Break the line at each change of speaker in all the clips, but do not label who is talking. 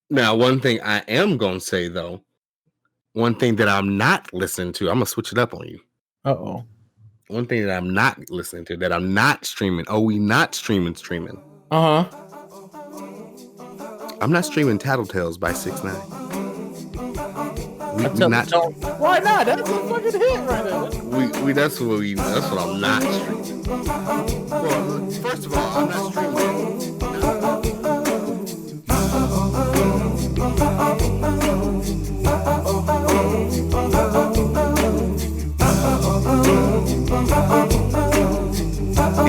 Now, one thing I am gonna say though, one thing that I'm not listening to, I'm gonna switch it up on you.
Uh-oh.
One thing that I'm not listening to, that I'm not streaming. Oh, we not streaming.
Uh-huh.
I'm not streaming Tattletales by 6ix9ine.
Why not? That's a fucking hit right there.
That's what I'm not streaming. Well, first of all, I'm not streaming.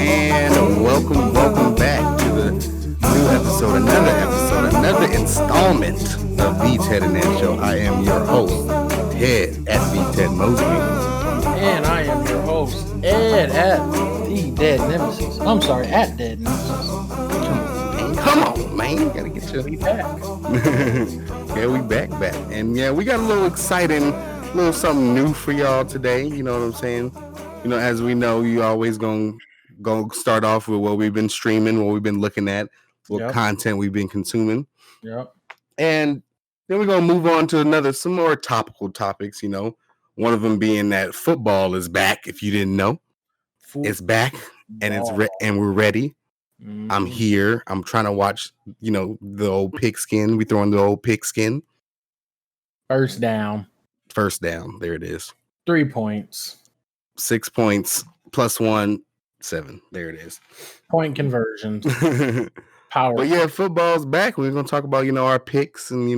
And welcome back to the new episode, another installment of the Ted and Ed Show. I am your host, Ted at the Ted Mosby.
And I am your host, Ed at the Dead Nemesis. I'm sorry, at Dead Nemesis.
Come on, man. Gotta get you.
We back.
Yeah, we back. And yeah, we got a little exciting, little something new for y'all today. You know what I'm saying? You know, as we know, you always gonna start off with what we've been streaming, what we've been looking at, what content we've been consuming.
Yep.
And then we're gonna move on to some more topical topics. You know, one of them being that football is back. If you didn't know, it's back and and we're ready. Mm-hmm. I'm here. I'm trying to watch, the old pigskin. We throwing the old pigskin.
First down.
There it is.
3 points.
6 points plus 1, 7. There it is.
Point conversions. Power.
But yeah, football's back. We're gonna talk about our picks and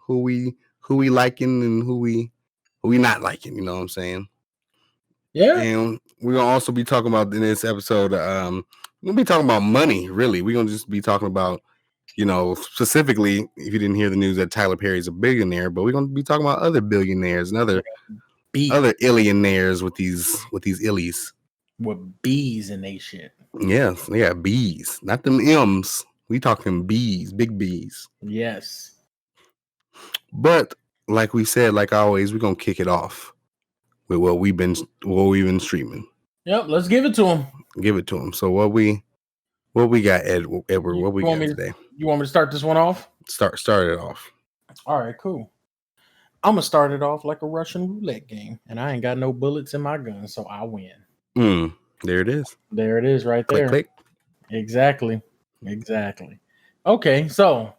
who we liking and who we not liking. You know what I'm saying?
Yeah.
And we're gonna also be talking about in this episode. We'll be talking about money. Really, we're gonna just be talking about specifically, if you didn't hear the news, that Tyler Perry's a billionaire, but we're gonna be talking about other billionaires and other illionaires with these illies.
With B's in they shit.
Yes, yeah, B's, not them M's. We talking B's, big B's.
Yes.
But like we said, like always, we're gonna kick it off with what we've been streaming.
Yep, let's give it to him.
Give it to him. So what we got, Edward? What we got today?
You want me to start this one off?
Start it off.
All right, cool. I'm gonna start it off like a Russian roulette game, and I ain't got no bullets in my gun, so I win.
There it is.
There it is, right there.
Click.
Exactly. Okay, so,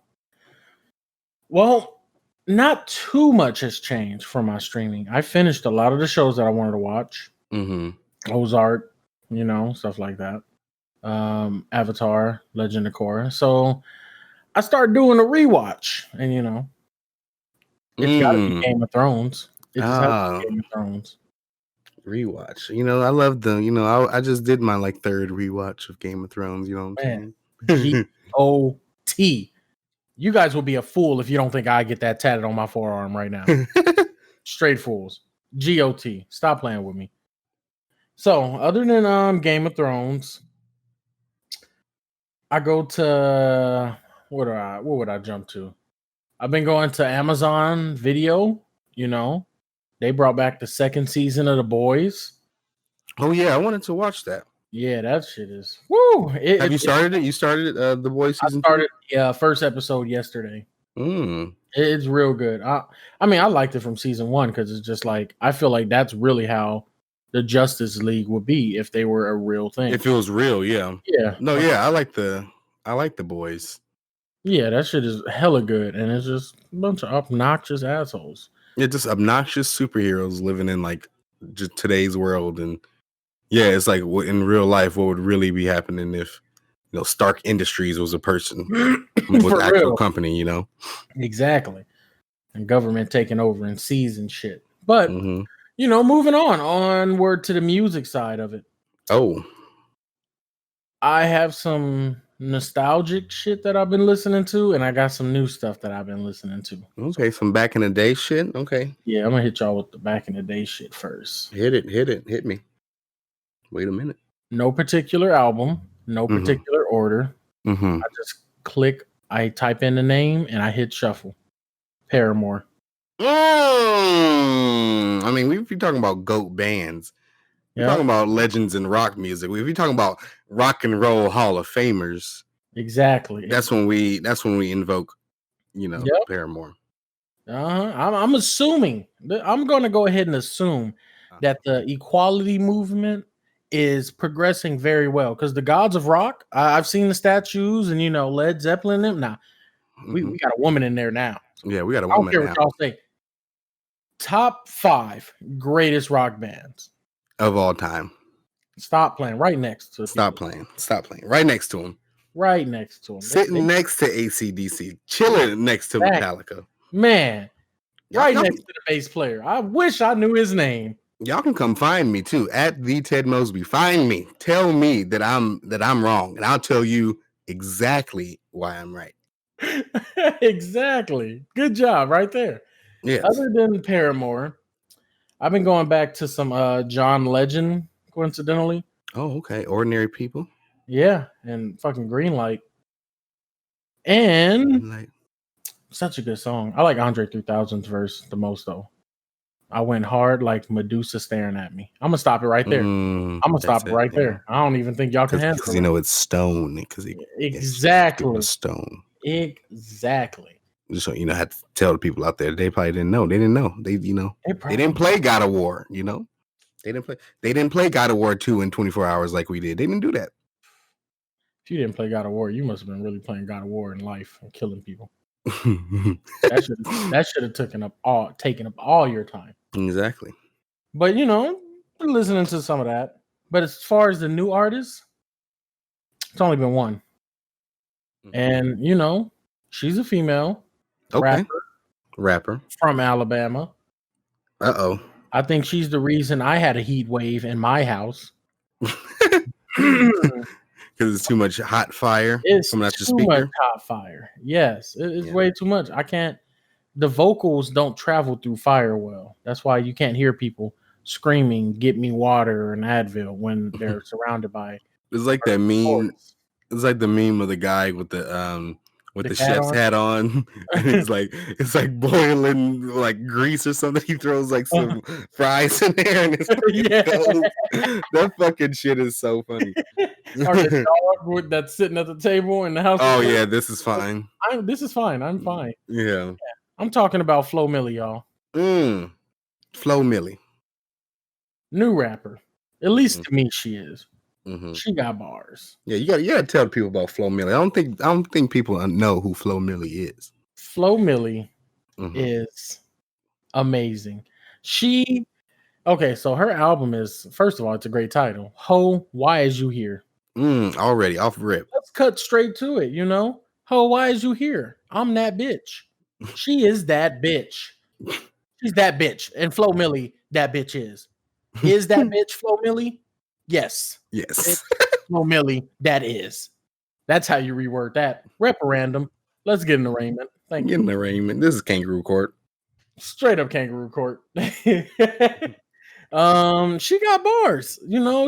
well, not too much has changed from my streaming. I finished a lot of the shows that I wanted to watch.
Mm-hmm.
Ozark, stuff like that. Avatar, Legend of Korra. So I started doing a rewatch, and it's got to be Game of Thrones. It just has to be Game of Thrones.
Rewatch. I love the. I just did my third rewatch of Game of Thrones. You know what I'm
saying? GOT. You guys will be a fool if you don't think I get that tatted on my forearm right now. Straight fools. GOT. Stop playing with me. So, other than Game of Thrones, I go to what would I jump to? I've been going to Amazon Video, They brought back the second season of The Boys.
Oh yeah, I wanted to watch that.
Yeah, that shit is woo.
Have you started it? You started The Boys season?
I started first episode yesterday. It's real good. I mean, I liked it from season 1 because it's just I feel like that's really how the Justice League would be if they were a real thing.
If it was real, yeah.
Yeah.
No, yeah, I like The Boys.
Yeah, that shit is hella good, and it's just a bunch of obnoxious assholes.
Yeah, just obnoxious superheroes living in just today's world, and yeah, it's in real life, what would really be happening if Stark Industries was a person with an actual company,
Exactly, and government taking over and seizing shit. But moving onward to the music side of it.
Oh,
I have some nostalgic shit that I've been listening to, and I got some new stuff that I've been listening to.
Okay, some back in the day shit. Okay.
Yeah, I'm gonna hit y'all with the back in the day shit first.
Hit me. Wait a minute.
No particular album, no particular order. I just I type in the name and I hit shuffle. Paramore.
I mean, we're talking about GOAT bands. We're talking about legends in rock music. If you're talking about rock and roll Hall of Famers,
exactly.
That's when we invoke
Yep.
Paramore.
I'm assuming. I'm going to go ahead and assume that the equality movement is progressing very well because the Gods of Rock. I've seen the statues and Led Zeppelin. Them now, we got a woman in there now.
Yeah, we got a
I don't
woman
care
now.
what y'all say. Top 5 greatest rock bands
of all time.
Stop playing right next to.
Stop playing. Right next to him.
Right next to him.
Sitting next to AC/DC. Chilling next to Metallica.
Man. Right next to the bass player. I wish I knew his name.
Y'all can come find me too at the Ted Mosby. Find me. Tell me that I'm wrong, and I'll tell you exactly why I'm right.
Exactly. Good job, right there.
Yes.
Other than Paramore, I've been going back to some John Legend, coincidentally.
Oh, okay. Ordinary People.
Yeah, and fucking Greenlight. And such a good song. I like Andre 3000's verse the most, though. I went hard like Medusa staring at me. I'm gonna stop it right there. I'm gonna stop it right there. I don't even think y'all can handle it.
Because it's stone.
Exactly.
It's stone.
Exactly.
So I had to tell the people out there. They probably didn't know. They didn't know. They didn't play God of War. They didn't play God of War 2 in 24 hours like we did. They didn't do that.
If you didn't play God of War, you must have been really playing God of War in life and killing people. that should have taken up all your time.
Exactly.
But listening to some of that. But as far as the new artists, it's only been one. And she's a female
rapper
from Alabama.
Uh-oh.
I think she's the reason I had a heat wave in my house.
Because it's too much hot fire.
It's too much hot fire. Yes, it's way too much. I can't. The vocals don't travel through fire well. That's why you can't hear people screaming, "Get me water" and Advil when they're surrounded by.
It's like that meme. It's like the meme of the guy with the chef's hat on. And it's like boiling like grease or something. He throws like some fries in there, and it's that fucking shit is so funny.
Or the dog that's sitting at the table in the house.
Oh yeah, this is fine.
This is fine. I'm fine.
Yeah.
I'm talking about Flo Milli, y'all.
Flo Milli,
new rapper. At least to me, she is. She got bars.
Yeah, you gotta tell people about Flo Milli. I don't think people know who Flo Milli is.
Flo Milli is amazing. Okay, so her album is, first of all, it's a great title. Ho, Why Is You Here?
Already off rip.
Let's cut straight to it. Ho, why is you here? I'm that bitch. She is that bitch. She's that bitch. And Flo Milli, that bitch is. Is that bitch Flo Milli? Yes. Flo Milli, that is. That's how you reword that. Referendum. Let's get an arraignment. Thank you.
Get an arraignment. This is Kangaroo Court.
Straight up Kangaroo Court. She got bars.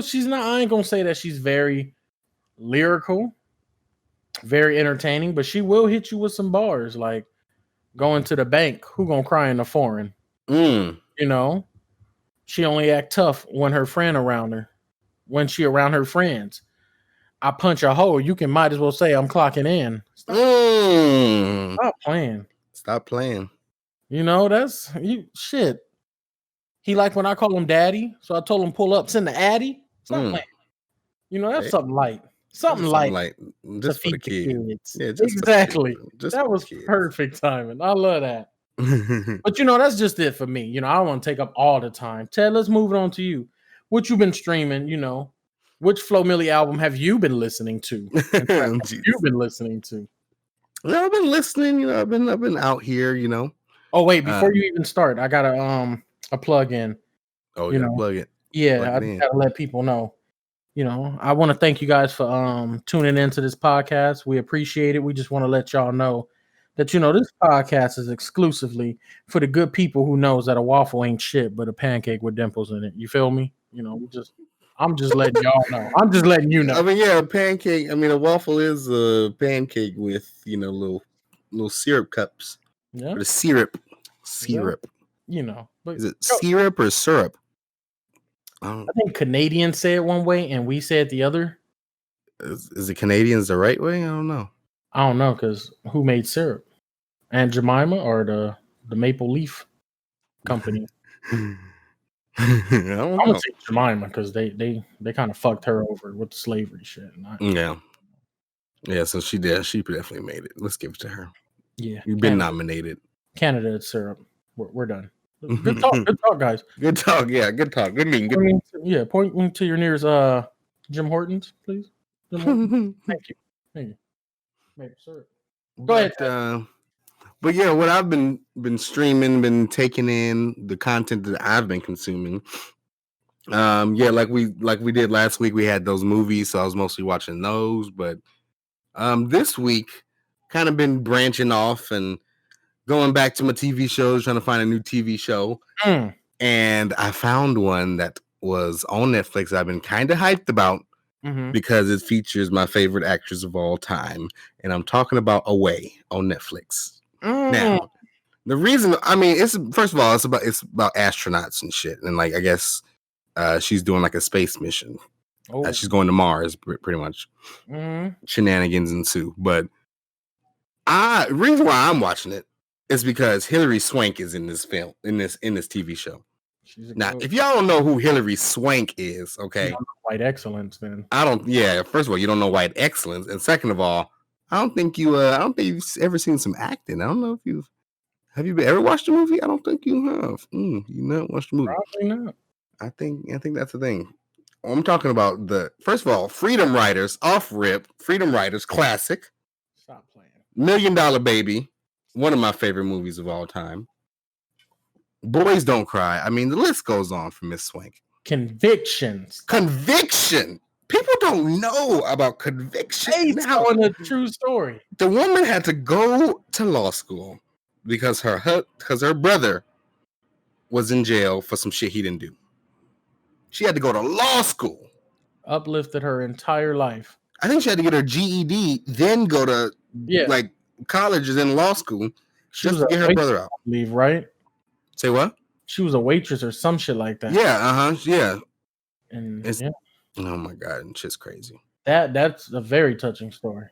She's not. I ain't gonna say that she's very lyrical, very entertaining, but she will hit you with some bars like going to the bank. Who gonna cry in the foreign? She only act tough when her friend around her. When she around her friends, I punch a hole. You might as well say I'm clocking in. Stop playing.
Stop playing.
That's you shit. He like when I call him daddy, so I told him pull up, send the addy. Stop playing. That's something light. Something light.
Just for the kids. Yeah,
exactly. That was perfect timing. I love that. But that's just it for me. I don't want to take up all the time. Ted, let's move it on to you. What you been streaming? Which Flo Milli album have you been listening to? You've been listening to?
Well, I've been listening. I've been out here.
Oh wait, before you even start, I got a plug in.
Oh, you plug it.
Yeah, I gotta let people know. I want to thank you guys for tuning into this podcast. We appreciate it. We just want to let y'all know that this podcast is exclusively for the good people who knows that a waffle ain't shit but a pancake with dimples in it. You feel me? I'm just letting y'all know. I'm just letting you know.
I mean, yeah, a pancake. I mean, a waffle is a pancake with little syrup cups.
Yeah,
or the syrup.
But
is it syrup or syrup?
I think Canadians say it one way and we say it the other.
Is it Canadians the right way? I don't know.
I don't know because who made syrup? Aunt Jemima or the Maple Leaf Company?
I don't
I'm
know.
gonna say Jemima because they kind of fucked her over with the slavery shit.
Yeah. So she did. She definitely made it. Let's give it to her.
Yeah,
You've been nominated.
Candidate syrup. We're done. Good talk. Good talk, guys.
Good talk. Yeah, good talk. Good meeting.
Point me to your nearest Jim Hortons, please. Jim Hortons. Thank you. Maple syrup. Go ahead.
But yeah, what I've been streaming, been taking in the content that I've been consuming. Like we did last week, we had those movies, so I was mostly watching those. But this week, kind of been branching off and going back to my TV shows, trying to find a new TV show. And I found one that was on Netflix I've been kind of hyped about because it features my favorite actress of all time. And I'm talking about Away on Netflix. Now, the reason, I mean, it's first of all, it's about astronauts and shit. And like, I guess she's doing like a space mission. She's going to Mars, pretty much. Shenanigans ensue. But the reason why I'm watching it is because Hilary Swank is in this film, in this TV show. Now, if y'all don't know who Hilary Swank is, okay,
White Excellence, then
first of all, you don't know White Excellence, and second of all, I don't think you've ever seen some acting. I don't know if have you ever watched a movie? I don't think you have. You not watched a movie?
Probably not.
I think that's the thing. I'm talking about first of all, Freedom Writers, off rip, Freedom Writers, classic.
Stop playing.
$1 Million Baby, one of my favorite movies of all time. Boys Don't Cry. I mean, the list goes on for Miss Swank.
Conviction.
People don't know about Conviction.
Based on a true story.
The woman had to go to law school because her brother was in jail for some shit he didn't do. She had to go to law school.
Uplifted her entire life.
I think she had to get her GED, then go to like colleges and law school just to get her brother out.
Leave, right?
Say what?
She was a waitress or some shit like that.
Yeah, yeah.
And
oh my god, and shit's crazy.
That's a very touching story.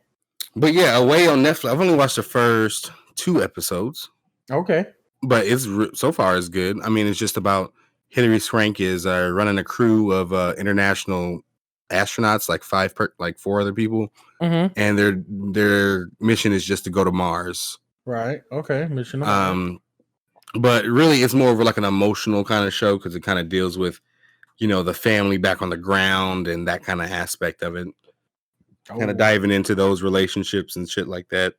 But yeah, Away on Netflix. I've only watched the first 2 episodes.
Okay.
But so far it's good. I mean, it's just about Hilary Swank is running a crew of international astronauts, like 4 other people, and their mission is just to go to Mars.
Right. Okay. Mission.
But really, it's more of like an emotional kind of show because it kind of deals with, the family back on the ground and that kind of aspect of it. Kind of diving into those relationships and shit like that.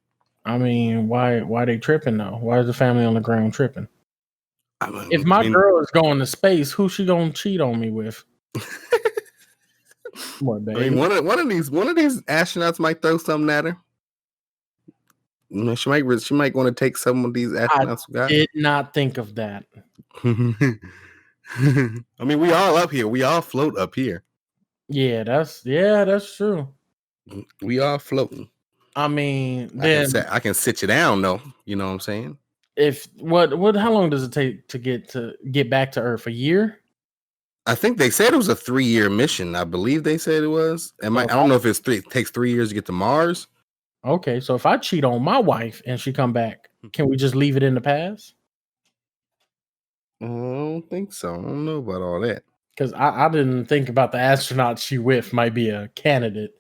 I mean, why they tripping though? Why is the family on the ground tripping? If my girl is going to space, who's she gonna cheat on me with? What, baby?
I mean, one of these astronauts might throw something at her. She might want to take some of these astronauts.
I did not think of that.
I mean, we all up here. We all float up here.
Yeah, that's true.
We all floating.
I mean,
I can sit you down though. You know what I'm saying?
How long does it take to get back to Earth? A year?
I think they said it was a 3-year mission. I believe they said it was. I don't know if it takes 3 years to get to Mars.
Okay, so if I cheat on my wife and she come back, can we just leave it in the past?
I don't think so. I don't know about all that.
Because I didn't think about the astronaut she with might be a candidate.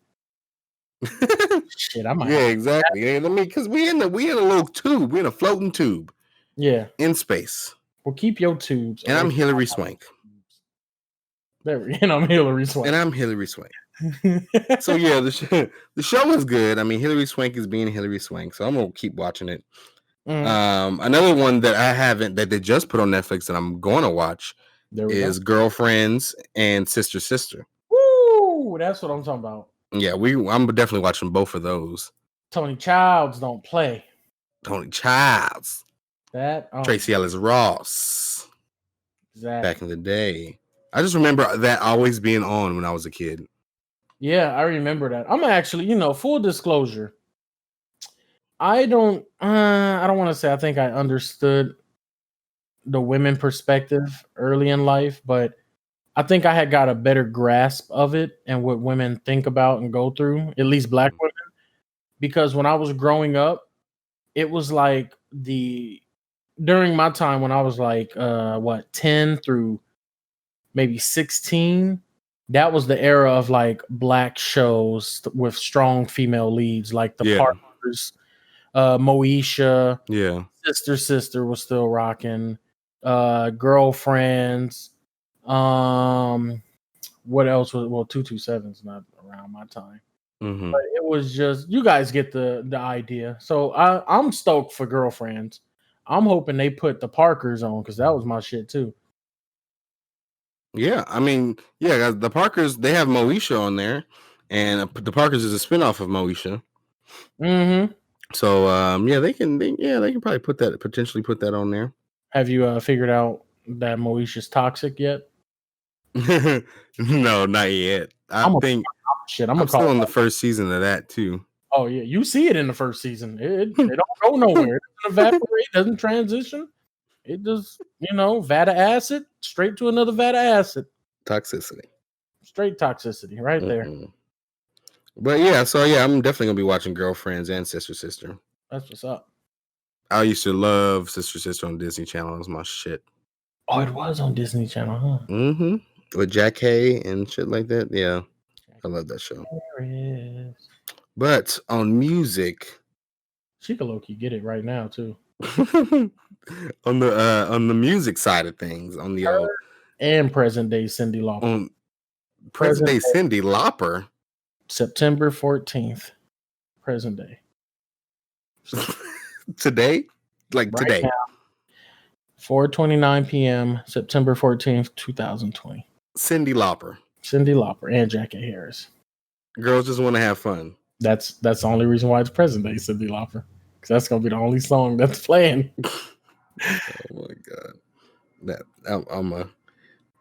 Shit, I might.
Yeah, exactly. I mean, because we in a little tube. We're in a floating tube.
Yeah, in
space.
Well, keep your tubes.
And I'm Hilary Swank.
And I'm Hilary Swank.
And I'm Hilary Swank. So yeah, the show is good. I mean, Hilary Swank is being Hilary Swank, so I'm gonna keep watching it. Another one that I haven't that they just put on Netflix that I'm going to watch is Girlfriends and Sister.
Woo! That's what I'm talking about.
Yeah, I'm definitely watching both of those.
Tony Childs don't play.
Tony Childs. Tracy Ellis Ross.
Exactly.
Back in the day. I just remember that always being on when I was a kid.
Yeah, I remember that. I'm actually, full disclosure. I don't want to say I think I understood the women perspective early in life, but I think I had got a better grasp of it and what women think about and go through, at least Black women. Because when I was growing up, it was like during my time when I was like 10 through maybe 16, that was the era of like black shows with strong female leads, like the Parkers, Moesha, Sister was still rocking, Girlfriends. What else was 227's not around my time. But it was just, you guys get the idea. So I'm stoked for Girlfriends. I'm hoping they put the Parkers on because that was my shit too.
Yeah, I mean, yeah, the Parkers, they have Moesha on there, and the Parkers is a spinoff of Moesha. So yeah, they can probably potentially put that on there.
Have you figured out that Moesha's toxic yet?
No, not yet. I'm still in the first season of that too.
Oh yeah, you see it in the first season. It don't go nowhere. It doesn't evaporate, doesn't transition. It just, vat of acid, straight to another vat of acid.
Toxicity.
Straight toxicity right there.
But yeah, so yeah, I'm definitely gonna be watching Girlfriends and Sister.
That's what's up.
I used to love Sister on Disney Channel. It was my shit.
Oh, it was on Disney Channel, huh?
With Jack Hay and shit like that. Yeah. I love that show. But on music,
she could low-key get it right now too.
on the music side of things, on the old
and present day Cyndi Lauper.
On present day Cyndi Lauper.
September 14th. Present day.
Today? Like right today.
4:29 p.m. September 14th, 2020.
Cyndi Lauper
and Jackie Harris.
Girls just want to have fun.
That's the only reason why it's present day Cyndi Lauper, because that's gonna be the only song that's playing.
Oh my god,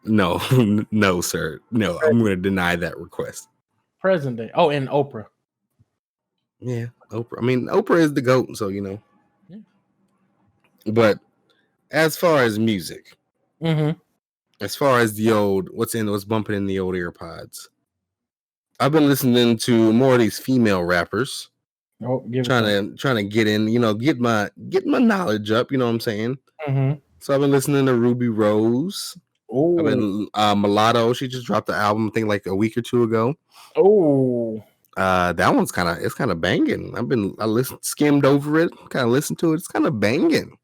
no, sir, no. I'm gonna deny that request.
Present day. Oh, and Oprah.
Yeah, Oprah. I mean, Oprah is the GOAT, so Yeah. But as far as music, as far as the old, what's bumping in the old AirPods, I've been listening to more of these female rappers. Trying to get in, get my knowledge up. You know what I'm saying? So I've been listening to Ruby Rose.
Oh,
I've been Mulatto. She just dropped the album, I think, like a week or two ago.
Oh,
that one's kind of banging. I skimmed over it, kind of listened to it. It's kind of banging.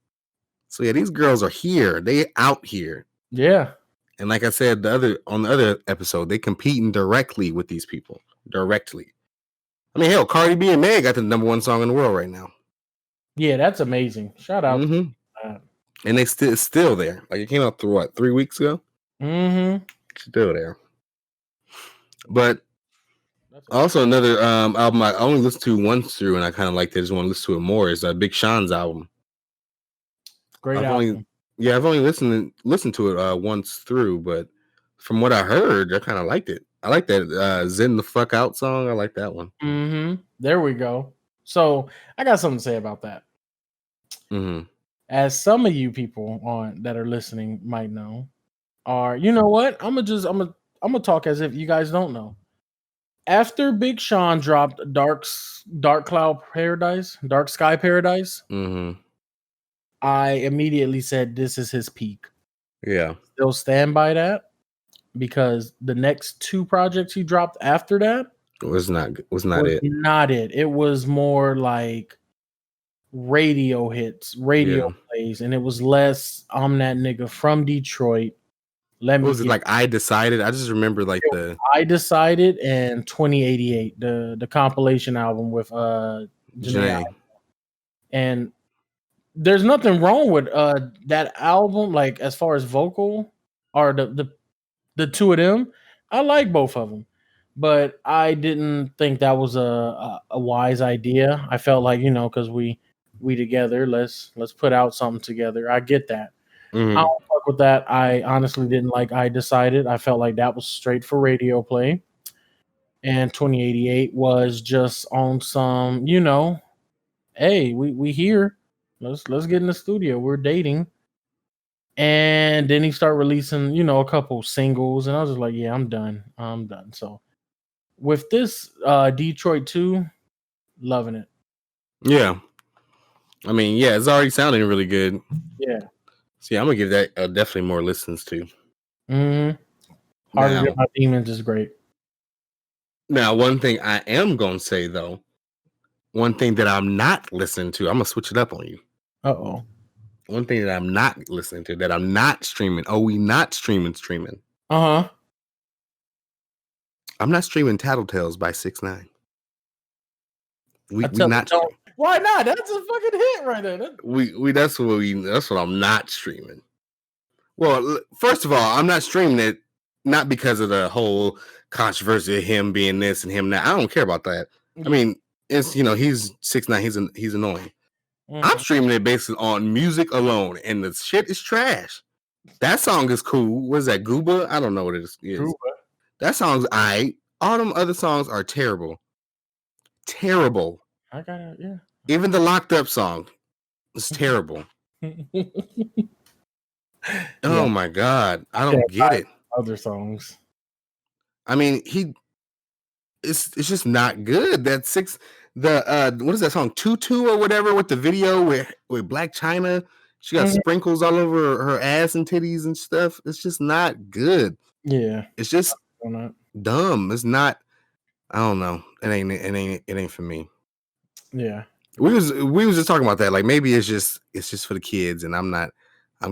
So yeah, these girls are here. They out here.
Yeah.
And like I said, on the other episode, they competing directly with these people. Directly. I mean, hell, Cardi B and Meg got the number 1 song in the world right now.
Yeah, that's amazing. Shout out.
And they still there. Like, it came out through 3 weeks ago. Still there. But also another album I only listened to once through, and I kind of liked it. I just want to listen to it more. Is Big Sean's album.
Great album.
I've only listened to it once through, but from what I heard, I kind of liked it. I like that Zen the Fuck Out song. I like that one.
There we go. So I got something to say about that. As some of you people that are listening might know, you know what? I'm gonna talk as if you guys don't know. After Big Sean dropped Dark Sky Paradise, I immediately said this is his peak.
Yeah.
Still stand by that, because the next 2 projects he dropped after that
was not it.
It was more like radio hits, plays, and it was less I'm that nigga from Detroit.
Was it like I Decided? I just remember like
I Decided and 2088, the compilation album with Janae. And there's nothing wrong with that album, like as far as vocal or the 2 of them. I like both of them, but I didn't think that was a wise idea. I felt like, because we together, let's put out something together. I get that. I don't fuck with that. I honestly didn't like I Decided. I felt like that was straight for radio play. And 2088 was just on some, hey, we here. Let's get in the studio. We're dating. And then he started releasing, a couple singles, and I was just like, yeah, I'm done. So with this Detroit 2, loving it.
Yeah. I mean, yeah, it's already sounding really good.
Yeah.
See, I'm gonna give that definitely more listens to.
Harder Than My Demons is great.
Now, one thing I am gonna say though, one thing that I'm not listening to, I'm gonna switch it up on you.
Uh-oh.
One thing that I'm not listening to, that I'm not streaming. Oh, we not streaming.
Uh-huh.
I'm not streaming Tattletales by 6ix9ine. We not.
Why not? That's a fucking hit right there.
That's what I'm not streaming. Well, first of all, I'm not streaming it not because of the whole controversy of him being this and him that. I don't care about that. I mean, it's he's 6ix9ine. He's annoying. I'm streaming it based on music alone, and the shit is trash. That song is cool. What is that? Gooba? I don't know what it is. Gooba. That song's aight. All them other songs are terrible. Terrible.
I got it. Yeah.
Even the Locked Up song is terrible. Oh my god, I don't get it.
Other songs.
I mean, it's just not good. That what is that song? Tutu or whatever, with the video with Black China. She got sprinkles all over her ass and titties and stuff. It's just not good.
Yeah.
It's just dumb. It's not. I don't know. It ain't for me.
Yeah.
We was just talking about that. Like, maybe it's just for the kids, and I'm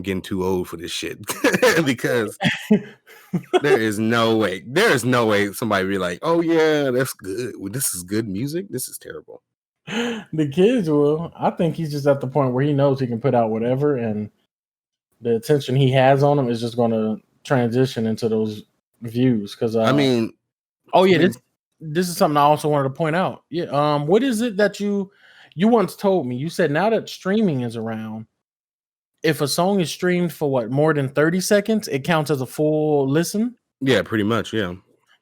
getting too old for this shit because there is no way somebody be like, oh yeah, that's good. This is good music. This is terrible.
The kids will. I think he's just at the point where he knows he can put out whatever, and the attention he has on him is just going to transition into those views. Because
I mean,
this is something I also wanted to point out. Yeah. What is it that you once told me? You said now that streaming is around, if a song is streamed for more than 30 seconds, it counts as a full listen.
Yeah, pretty much. Yeah.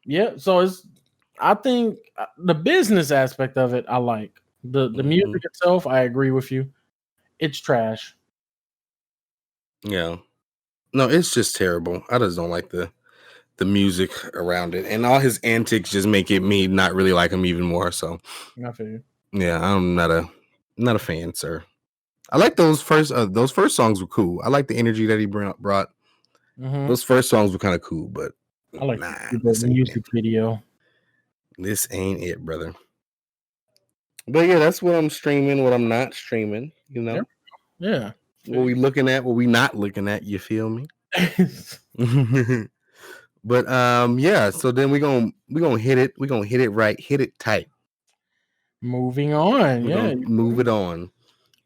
Yeah. So I think the business aspect of it, I like. The music itself, I agree with you. It's trash.
Yeah. No, it's just terrible. I just don't like the music around it, and all his antics just make me not really like him even more. So
I feel you.
Yeah, I'm not a fan, sir. I like those first songs were cool. I like the energy that he brought. Those first songs were kind of cool, but
I like the music video.
This ain't it, brother. But yeah, that's what I'm streaming, what I'm not streaming,
Yeah.
What we looking at, what we not looking at, you feel me? But yeah, so then we're gonna hit it. We're gonna hit it right, hit it tight.
Moving on.
Move it on.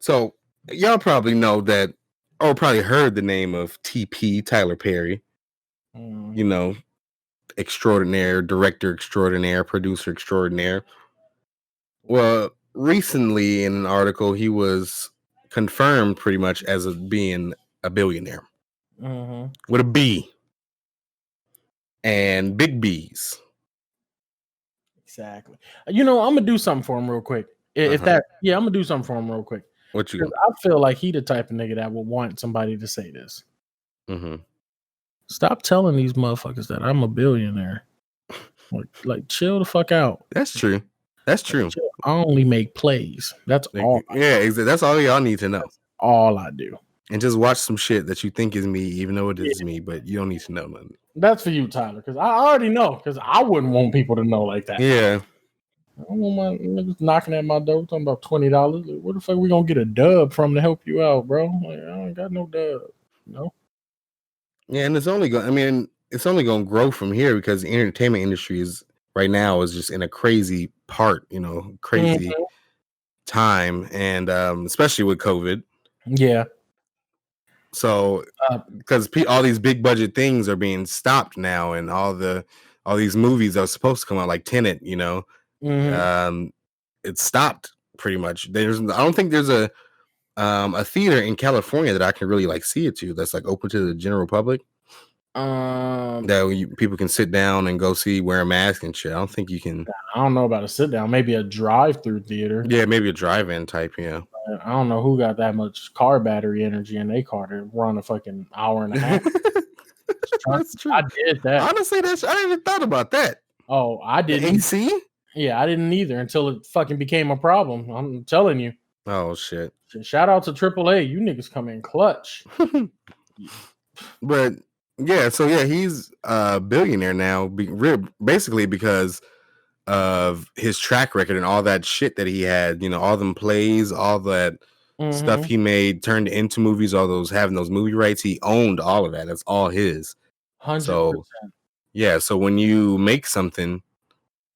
So y'all probably know that, or probably heard the name of TP, Tyler Perry. Extraordinaire, director extraordinaire, producer extraordinaire. Well, recently in an article, he was confirmed pretty much as being a billionaire with a B and big B's.
Exactly. I'm gonna do something for him real quick. I'm gonna do something for him real quick.
What you?
I feel like he the type of nigga that would want somebody to say this. Stop telling these motherfuckers that I'm a billionaire. Like chill the fuck out.
That's true. That's true.
I only make plays. That's all.
That's all y'all need to know.
That's all I do.
And just watch some shit that you think is me, even though it is me, but you don't need to know nothing.
That's for you, Tyler, because I already know. Because I wouldn't want people to know like that.
Yeah.
I don't want my niggas knocking at my door talking about $20. Like, where the fuck we gonna get a dub from to help you out, bro? Like, I ain't got no dub. No.
Yeah, and it's only going to grow from here because the entertainment industry is just in a crazy part, crazy time, and especially with COVID.
Yeah.
So because all these big budget things are being stopped now, and all these movies that are supposed to come out, like Tenet, it's stopped pretty much. I don't think there's a theater in California that I can really see it to that's open to the general public. That people can sit down and go see, wear a mask and shit. I don't think you can.
I don't know about a sit down. Maybe a drive-through theater.
Yeah, maybe a drive-in type. Yeah.
I don't know who got that much car battery energy in their car to run a fucking hour and a half.
That's true.
I did that.
Honestly, I didn't even thought about that.
Oh, I didn't.
AC?
Yeah, I didn't either until it fucking became a problem. I'm telling you.
Oh shit.
Shout out to AAA. You niggas come in clutch.
But yeah, so yeah, he's a billionaire now, basically because of his track record and all that shit that he had. You know, all them plays, all that stuff he made turned into movies. All those having those movie rights, he owned all of that. That's all his.
100%.
So yeah, so when you make something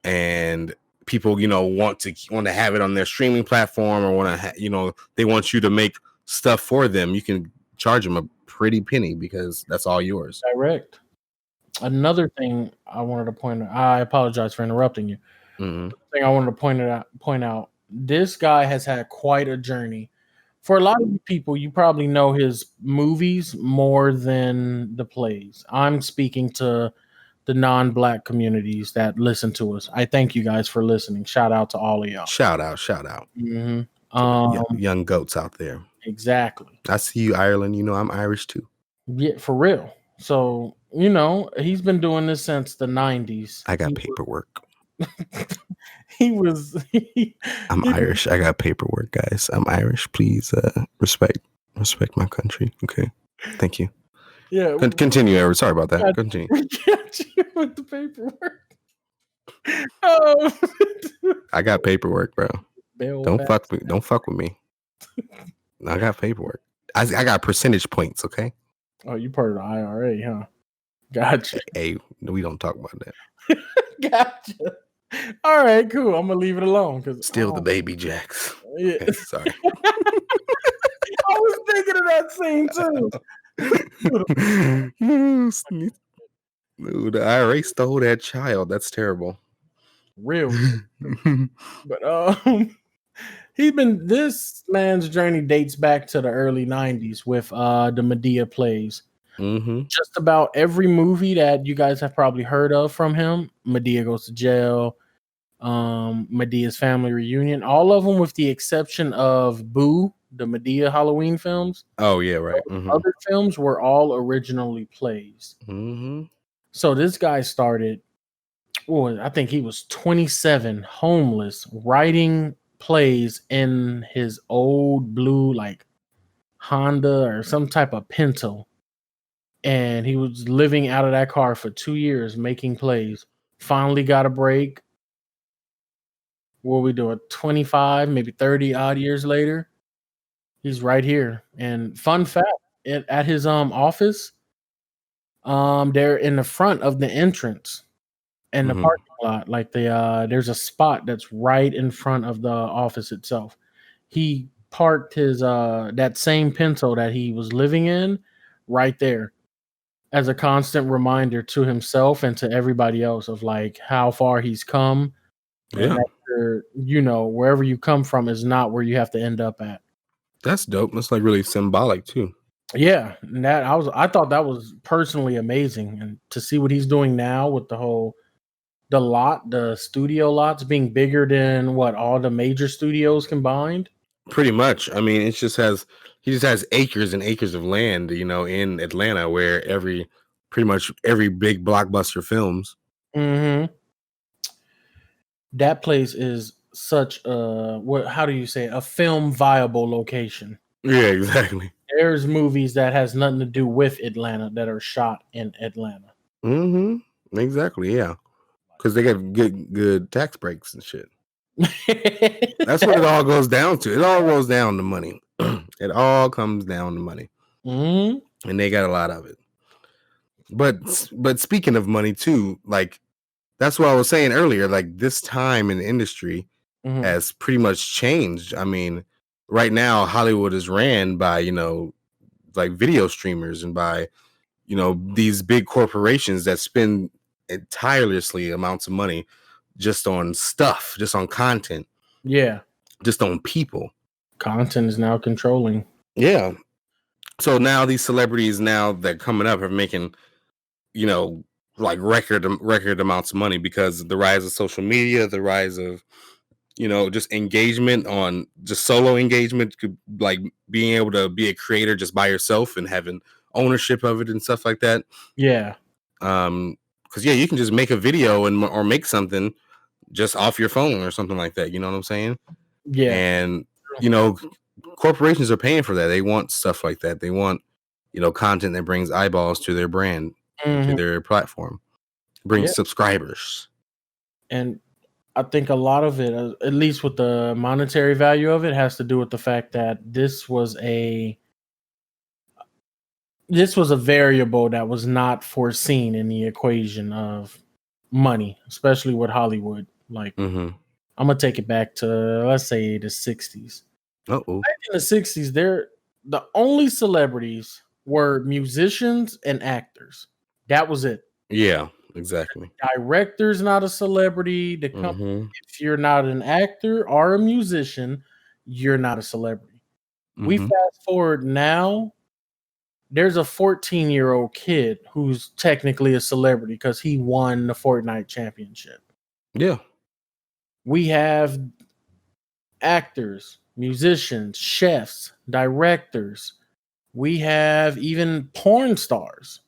and people, you know, want to have it on their streaming platform, or want to, you know, they want you to make stuff for them, you can charge them a pretty penny because that's all yours.
Direct. Another thing I wanted to point out, I apologize for interrupting you.
Mm-hmm.
Thing I wanted to point out, this guy has had quite a journey. For a lot of people, you probably know his movies more than the plays. I'm speaking to the non-Black communities that listen to us. I thank you guys for listening. Shout out to all of y'all.
Shout out.
Mm-hmm.
Young goats out there.
Exactly.
I see you, Ireland. You know, I'm Irish too.
Yeah, for real. So, you know, he's been doing this since the 90s.
I got paperwork. I'm Irish. I got paperwork, guys. I'm Irish. Please respect my country. Okay. Thank you.
Yeah.
Continue, Edward. Sorry about that. Continue.
With the paperwork.
I got paperwork, bro. Don't fuck with me. I got paperwork. I got percentage points, okay?
Oh, you part of the IRA, huh? Gotcha.
Hey, we don't talk about that.
Gotcha. All right, cool. I'm gonna leave it alone because
still the baby jacks.
Yeah.
Sorry.
I was thinking of that scene too.
Dude, the IRA stole that child. That's terrible.
Real. But this man's journey dates back to the early 90s with the Madea plays.
Mm-hmm.
Just about every movie that you guys have probably heard of from him, Madea Goes to Jail, Medea's Family Reunion, all of them with the exception of Boo, the Madea Halloween films.
Oh, yeah, right. Mm-hmm.
Other films were all originally plays.
Mm-hmm.
So this guy started, I think he was 27, homeless, writing plays in his old blue, like Honda or some type of Pinto. And he was living out of that car for 2 years, making plays. Finally got a break. What we doing? 25, maybe 30 odd years later, he's right here. And fun fact, at his office, they're in the front of the entrance and the parking lot. Like there's a spot that's right in front of the office itself. He parked his that same Pinto that he was living in right there, as a constant reminder to himself and to everybody else of like how far he's come.
Yeah.
You know, wherever you come from is not where you have to end up at. That's
dope. That's like really symbolic too.
Yeah. And I thought that was personally amazing. And to see what he's doing now with the studio lots being bigger than all the major studios combined.
Pretty much. I mean, he just has acres and acres of land, you know, in Atlanta where pretty much every big blockbuster films.
Mm-hmm. That place is such how do you say, a film viable location.
Yeah, exactly.
There's movies that has nothing to do with Atlanta that are shot in Atlanta.
Mm-hmm. Exactly, yeah. Because they get good tax breaks and shit. That's what it all goes down to. It all goes down to money. It all comes down to money.
Mm-hmm.
And they got a lot of it. But speaking of money too, like that's what I was saying earlier, like this time in the industry has pretty much changed. I mean, right now Hollywood is ran by, you know, like video streamers and by, you know, these big corporations that spend tirelessly amounts of money just on stuff, just on content.
Yeah.
Just on people.
Content is now controlling.
Yeah. So now these celebrities that coming up are making, you know, like record amounts of money because of the rise of social media, the rise of, you know, just engagement on just solo engagement, like being able to be a creator just by yourself and having ownership of it and stuff like that.
Yeah.
Because you can just make a video or make something just off your phone or something like that. You know what I'm saying?
Yeah.
And, you know, corporations are paying for that. They want stuff like that. They want, content that brings eyeballs to their brand, to their platform, brings subscribers.
And I think a lot of it, at least with the monetary value of it, has to do with the fact that this was a variable that was not foreseen in the equation of money, especially with Hollywood. Like, I'm gonna take it back to, let's say, the 60s. Back in the 60s, the only celebrities were musicians and actors. That was it.
Yeah, exactly.
The director's not a celebrity. The company, if you're not an actor or a musician, you're not a celebrity. We fast forward now. There's a 14-year-old kid who's technically a celebrity because he won the Fortnite championship.
Yeah.
We have actors, musicians, chefs, directors. We have even porn stars.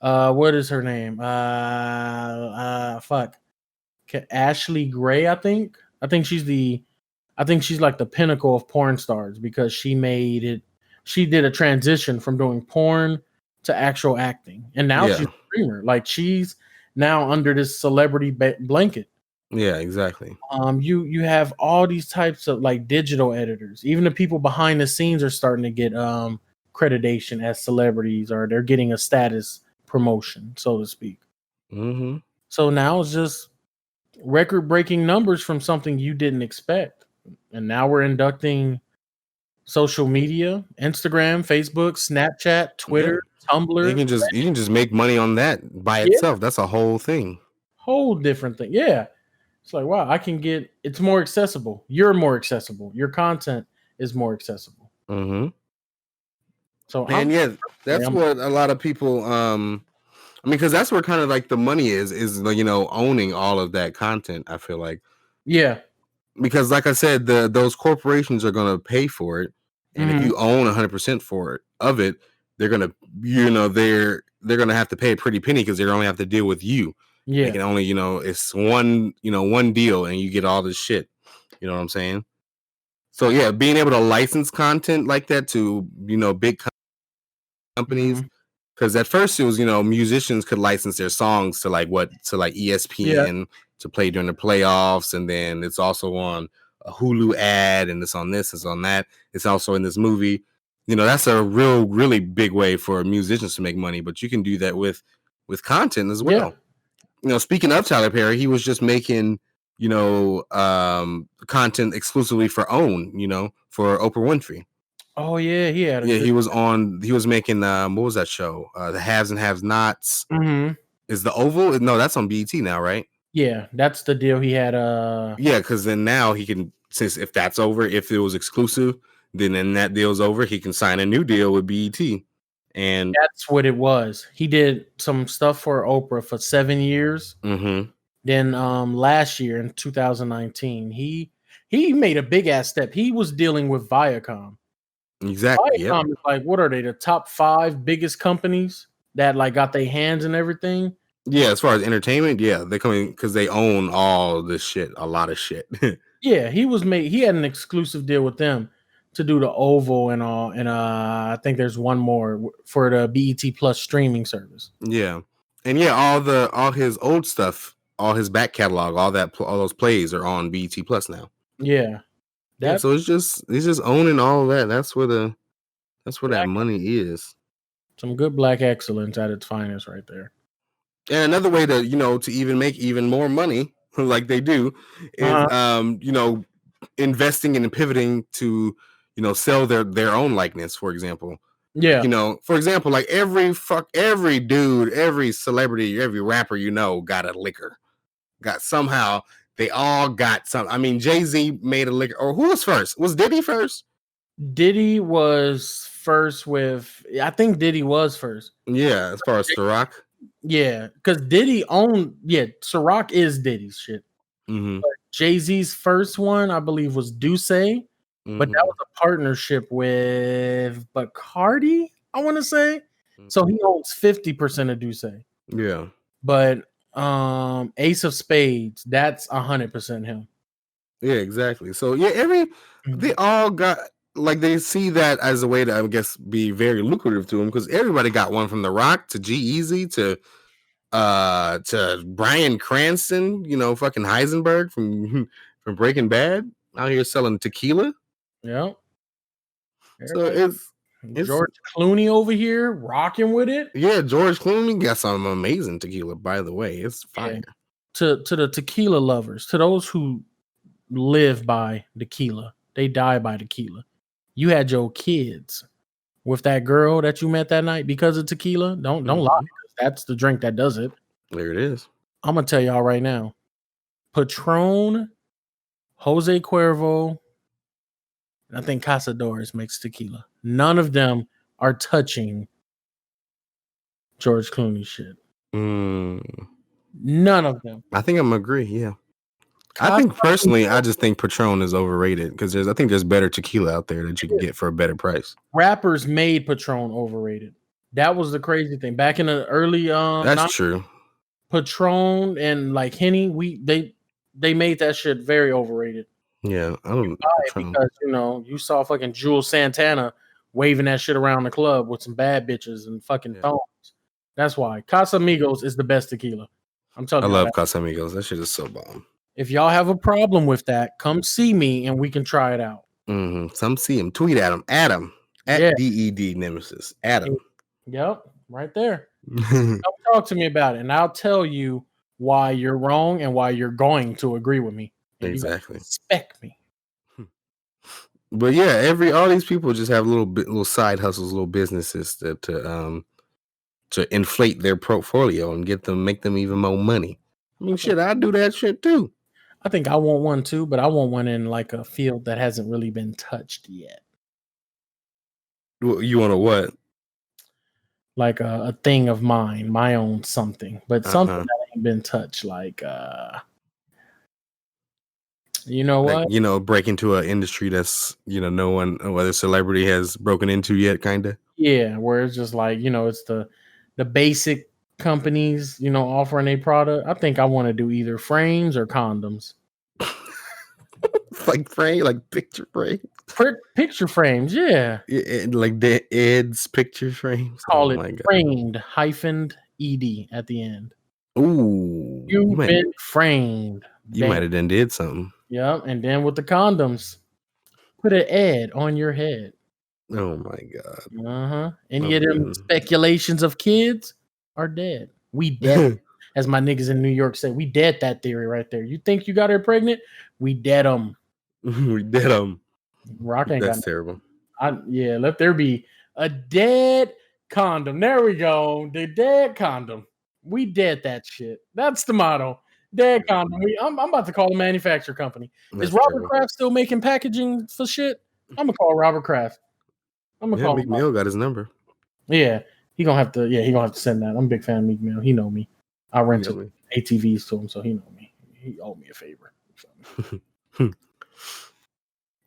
What is her name? Ashley Gray, I think. I think she's like the pinnacle of porn stars because she did a transition from doing porn to actual acting. And now she's a streamer. Like, she's now under this celebrity blanket.
Yeah, exactly.
You have all these types of like digital editors. Even the people behind the scenes are starting to get accreditation as celebrities, or they're getting a status promotion, so to speak. So now it's just record-breaking numbers from something you didn't expect. And now we're inducting social media, Instagram, Facebook, Snapchat, Twitter, Tumblr.
You can just make money on that by itself. That's a whole thing.
Whole different thing. Yeah. It's like, wow, it's more accessible. You're more accessible. Your content is more accessible. So,
that's what a lot of people, because that's where kind of like the money is owning all of that content, I feel like.
Yeah.
Because like I said, those corporations are going to pay for it. And if you own 100% of it, they're going to, they're going to have to pay a pretty penny because they only have to deal with you.
Yeah.
They can only, it's one deal and you get all this shit. You know what I'm saying? So yeah, being able to license content like that to, big companies, because at first it was, musicians could license their songs to like ESPN to play during the playoffs. And then it's also on a Hulu ad, and it's on this, it's on that. It's also in this movie. That's a really big way for musicians to make money, but you can do that with content as well. Speaking of Tyler Perry, he was just making, content exclusively for OWN, for Oprah Winfrey.
Oh yeah,
he was making what was that show? The Haves and Have Nots. Is the Oval? No, that's on BET now, right?
Yeah, that's the deal he had.
Yeah, because then now he can, since if that's over, if it was exclusive, then that deal's over, he can sign a new deal with BET. And
that's what it was. He did some stuff for Oprah for 7 years. Then last year in 2019, he made a big ass step. He was dealing with Viacom.
Exactly.
Viacom is like, what are they? The top 5 biggest companies that like got their hands in everything.
Yeah, as far as entertainment, they're coming because they own all this shit, a lot of shit.
Yeah, he had an exclusive deal with them to do the Oval and all, and I think there's one more for the BET Plus streaming service.
Yeah, and all his old stuff, all his back catalog, all those plays are on BET Plus now.
Yeah,
so he's just owning all of that. That's where that money is.
Some good black excellence at its finest, right there.
And another way to to even make even more money, like they do, is investing and pivoting to sell their own likeness, for example.
Yeah.
For example, like every dude, every celebrity, every rapper got a liquor. Somehow they all got some. I mean, Jay-Z made a liquor. Or who was first? Was Diddy first?
Diddy was first I think Diddy was first.
Yeah, as far as Ciroc.
Yeah, because Diddy Ciroc is Diddy's shit. Jay-Z's first one, I believe, was Douce, but that was a partnership with Bacardi, I want to say. So he owns 50% of Douce.
Yeah.
But Ace of Spades, that's 100% him.
Yeah, exactly. So yeah, they all got like they see that as a way to, I guess, be very lucrative to them because everybody got one from The Rock to G-Eazy to Bryan Cranston, fucking Heisenberg from Breaking Bad out here selling tequila.
Yeah.
So it's
George Clooney over here rocking with it.
Yeah, George Clooney got some amazing tequila, by the way. It's fire.
Yeah. To the tequila lovers, to those who live by tequila, they die by tequila. You had your kids with that girl that you met that night because of tequila. Don't lie. That's the drink that does it.
There it is.
I'm gonna tell y'all right now. Patron, Jose Cuervo, I think Casadores makes tequila. None of them are touching George Clooney shit. None of them.
I think I'm agree. Yeah. I think personally, I just think Patron is overrated because I think there's better tequila out there that you can get for a better price.
Rappers made Patron overrated. That was the crazy thing. Back in the early
that's true.
Patron and like Henny, they made that shit very overrated.
Yeah, I don't
because you saw fucking Jules Santana waving that shit around the club with some bad bitches and fucking thongs. That's why Casamigos is the best tequila. I'm telling you.
I love Casamigos. That shit is so bomb.
If y'all have a problem with that, come see me and we can try it out.
Some see him. Tweet at him. Adam at DED Nemesis. Adam.
Yep, right there. Come talk to me about it, and I'll tell you why you're wrong and why you're going to agree with me.
Exactly.
Respect me.
But yeah, all these people just have little side hustles, little businesses to inflate their portfolio and make them even more money. I mean, shit, I do that shit too.
I think I want one too, but I want one in like a field that hasn't really been touched yet.
You want a what?
Like a thing of mine, my own something, but something that ain't been touched. Like, what?
Break into an industry that's, no one, whether celebrity has broken into yet, kind of.
Yeah, where it's just like, it's the basic companies, offering a product. I think I want to do either frames or condoms.
like picture frames.
Picture frames, yeah.
Like Ed's picture frames.
Call it framed -ed at the end.
Ooh,
you've been framed.
You might have did something.
Yeah, and then with the condoms, put an ed on your head.
Oh my god.
Any of them speculations of kids are dead. We dead. As my niggas in New York say, we dead that theory right there. You think you got her pregnant? We dead them.
We dead them.
Rock ain't
That's terrible.
Let there be a dead condom. There we go. The dead condom. We dead that shit. That's the motto. Dead condom. I'm about to call a manufacturer company. Is Robert Kraft still making packaging for shit? I'm gonna call Robert Kraft. I'm gonna call
Meek Mill got his number.
Yeah, he gonna have to send that. I'm a big fan of Meek Mill. He know me. I rented ATVs to him, so he know me. He owed me a favor.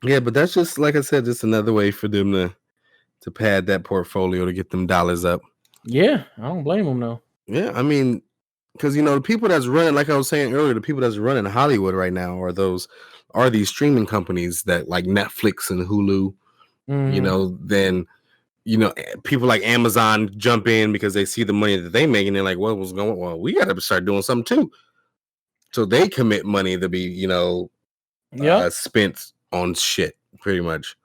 Yeah, but that's just, like I said, just another way for them to pad that portfolio to get them dollars up.
Yeah, I don't blame them though.
Yeah, I mean, because the people that's running, like I was saying earlier, the people that's running Hollywood right now are these streaming companies that like Netflix and Hulu. Then people like Amazon jump in because they see the money that they make and they're like, what was going on? Well, we got to start doing something too. So they commit money to be, spent on shit pretty much.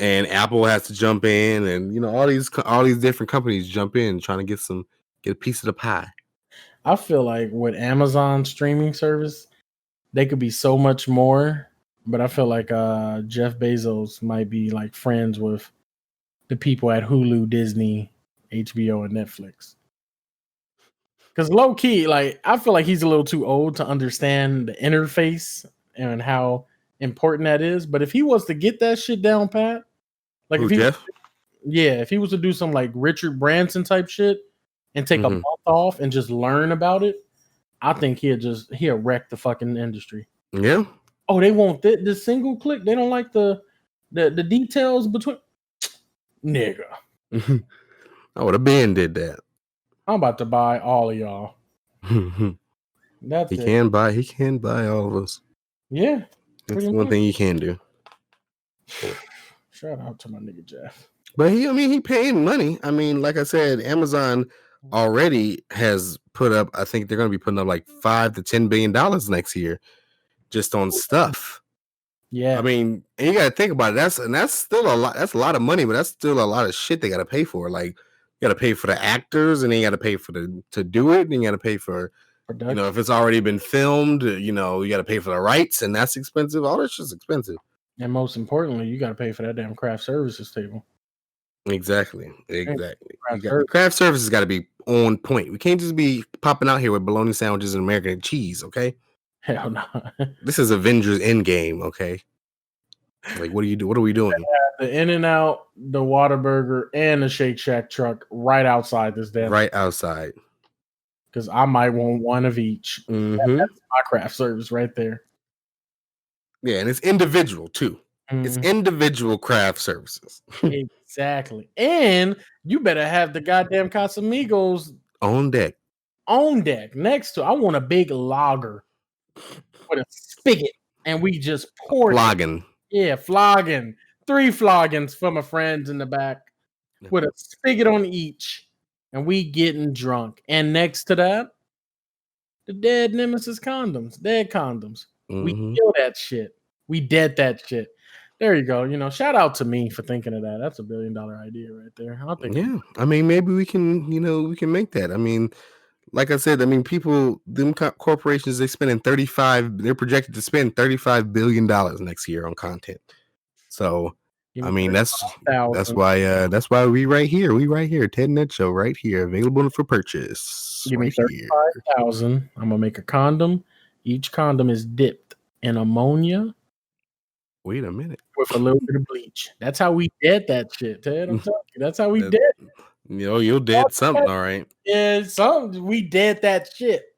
And Apple has to jump in and, all these different companies jump in trying to get a piece of the pie.
I feel like with Amazon streaming service, they could be so much more, but I feel like Jeff Bezos might be like friends with the people at Hulu, Disney, HBO, and Netflix. Because low key, like I feel like he's a little too old to understand the interface and how important that is. But if he was to get that shit down pat, like if he was to do some like Richard Branson type shit and take a month off and just learn about it, I think he'll wreck the fucking industry.
Yeah.
Oh, they want the single click. They don't like the details between. Nigga.
I would have been did that.
I'm about to buy all of y'all. That's
he can buy all of us.
Yeah.
That's one thing you can do.
Shout out to my nigga Jeff.
But he paying money. I mean, like I said, Amazon already has put up. I think they're going to be putting up like $5 to $10 billion next year, just on stuff.
Yeah,
I mean, and you got to think about it. That's still a lot. That's a lot of money, but that's still a lot of shit they got to pay for. Like, you got to pay for the actors, and then you got to pay for to do it, and you got to pay for production. If it's already been filmed, you got to pay for the rights, and that's expensive. All that's just expensive.
And most importantly, you got to pay for that damn craft services table.
Exactly. Craft services got to be on point. We can't just be popping out here with bologna sandwiches and American cheese, okay?
Hell no.
This is Avengers Endgame, okay? Like, what are we doing?
The In-N-Out, the Whataburger, and the Shake Shack truck right outside this damn.
Right outside.
Because I might want one of each.
Mm-hmm.
That's my craft service right there.
Yeah, and it's individual too. Mm-hmm. It's individual craft services.
Exactly. And you better have the goddamn Casamigos
on deck.
Next to, I want a big lager with a spigot, and we just pour
flogging.
Yeah, flogging. 3 floggings for my friends in the back with a spigot on each, and we getting drunk. And next to that, the dead Nemesis condoms, dead condoms. Mm-hmm. We kill that shit. We dead that shit. There you go. Shout out to me for thinking of that. That's $1 billion idea right there.
Yeah. I mean, maybe we can, we can make that. I mean, like I said, them corporations, they're projected to spend $35 billion next year on content. So, I mean, that's why we right here, Ted Net Show right here, available for purchase.
Give me $35,000. I'm gonna make a condom. Each condom is dipped in ammonia.
Wait a minute.
With a little bit of bleach. That's how we did that shit, Ted. I'm telling you, that's how we did.
You'll dead something, all right.
Yeah, we did that shit.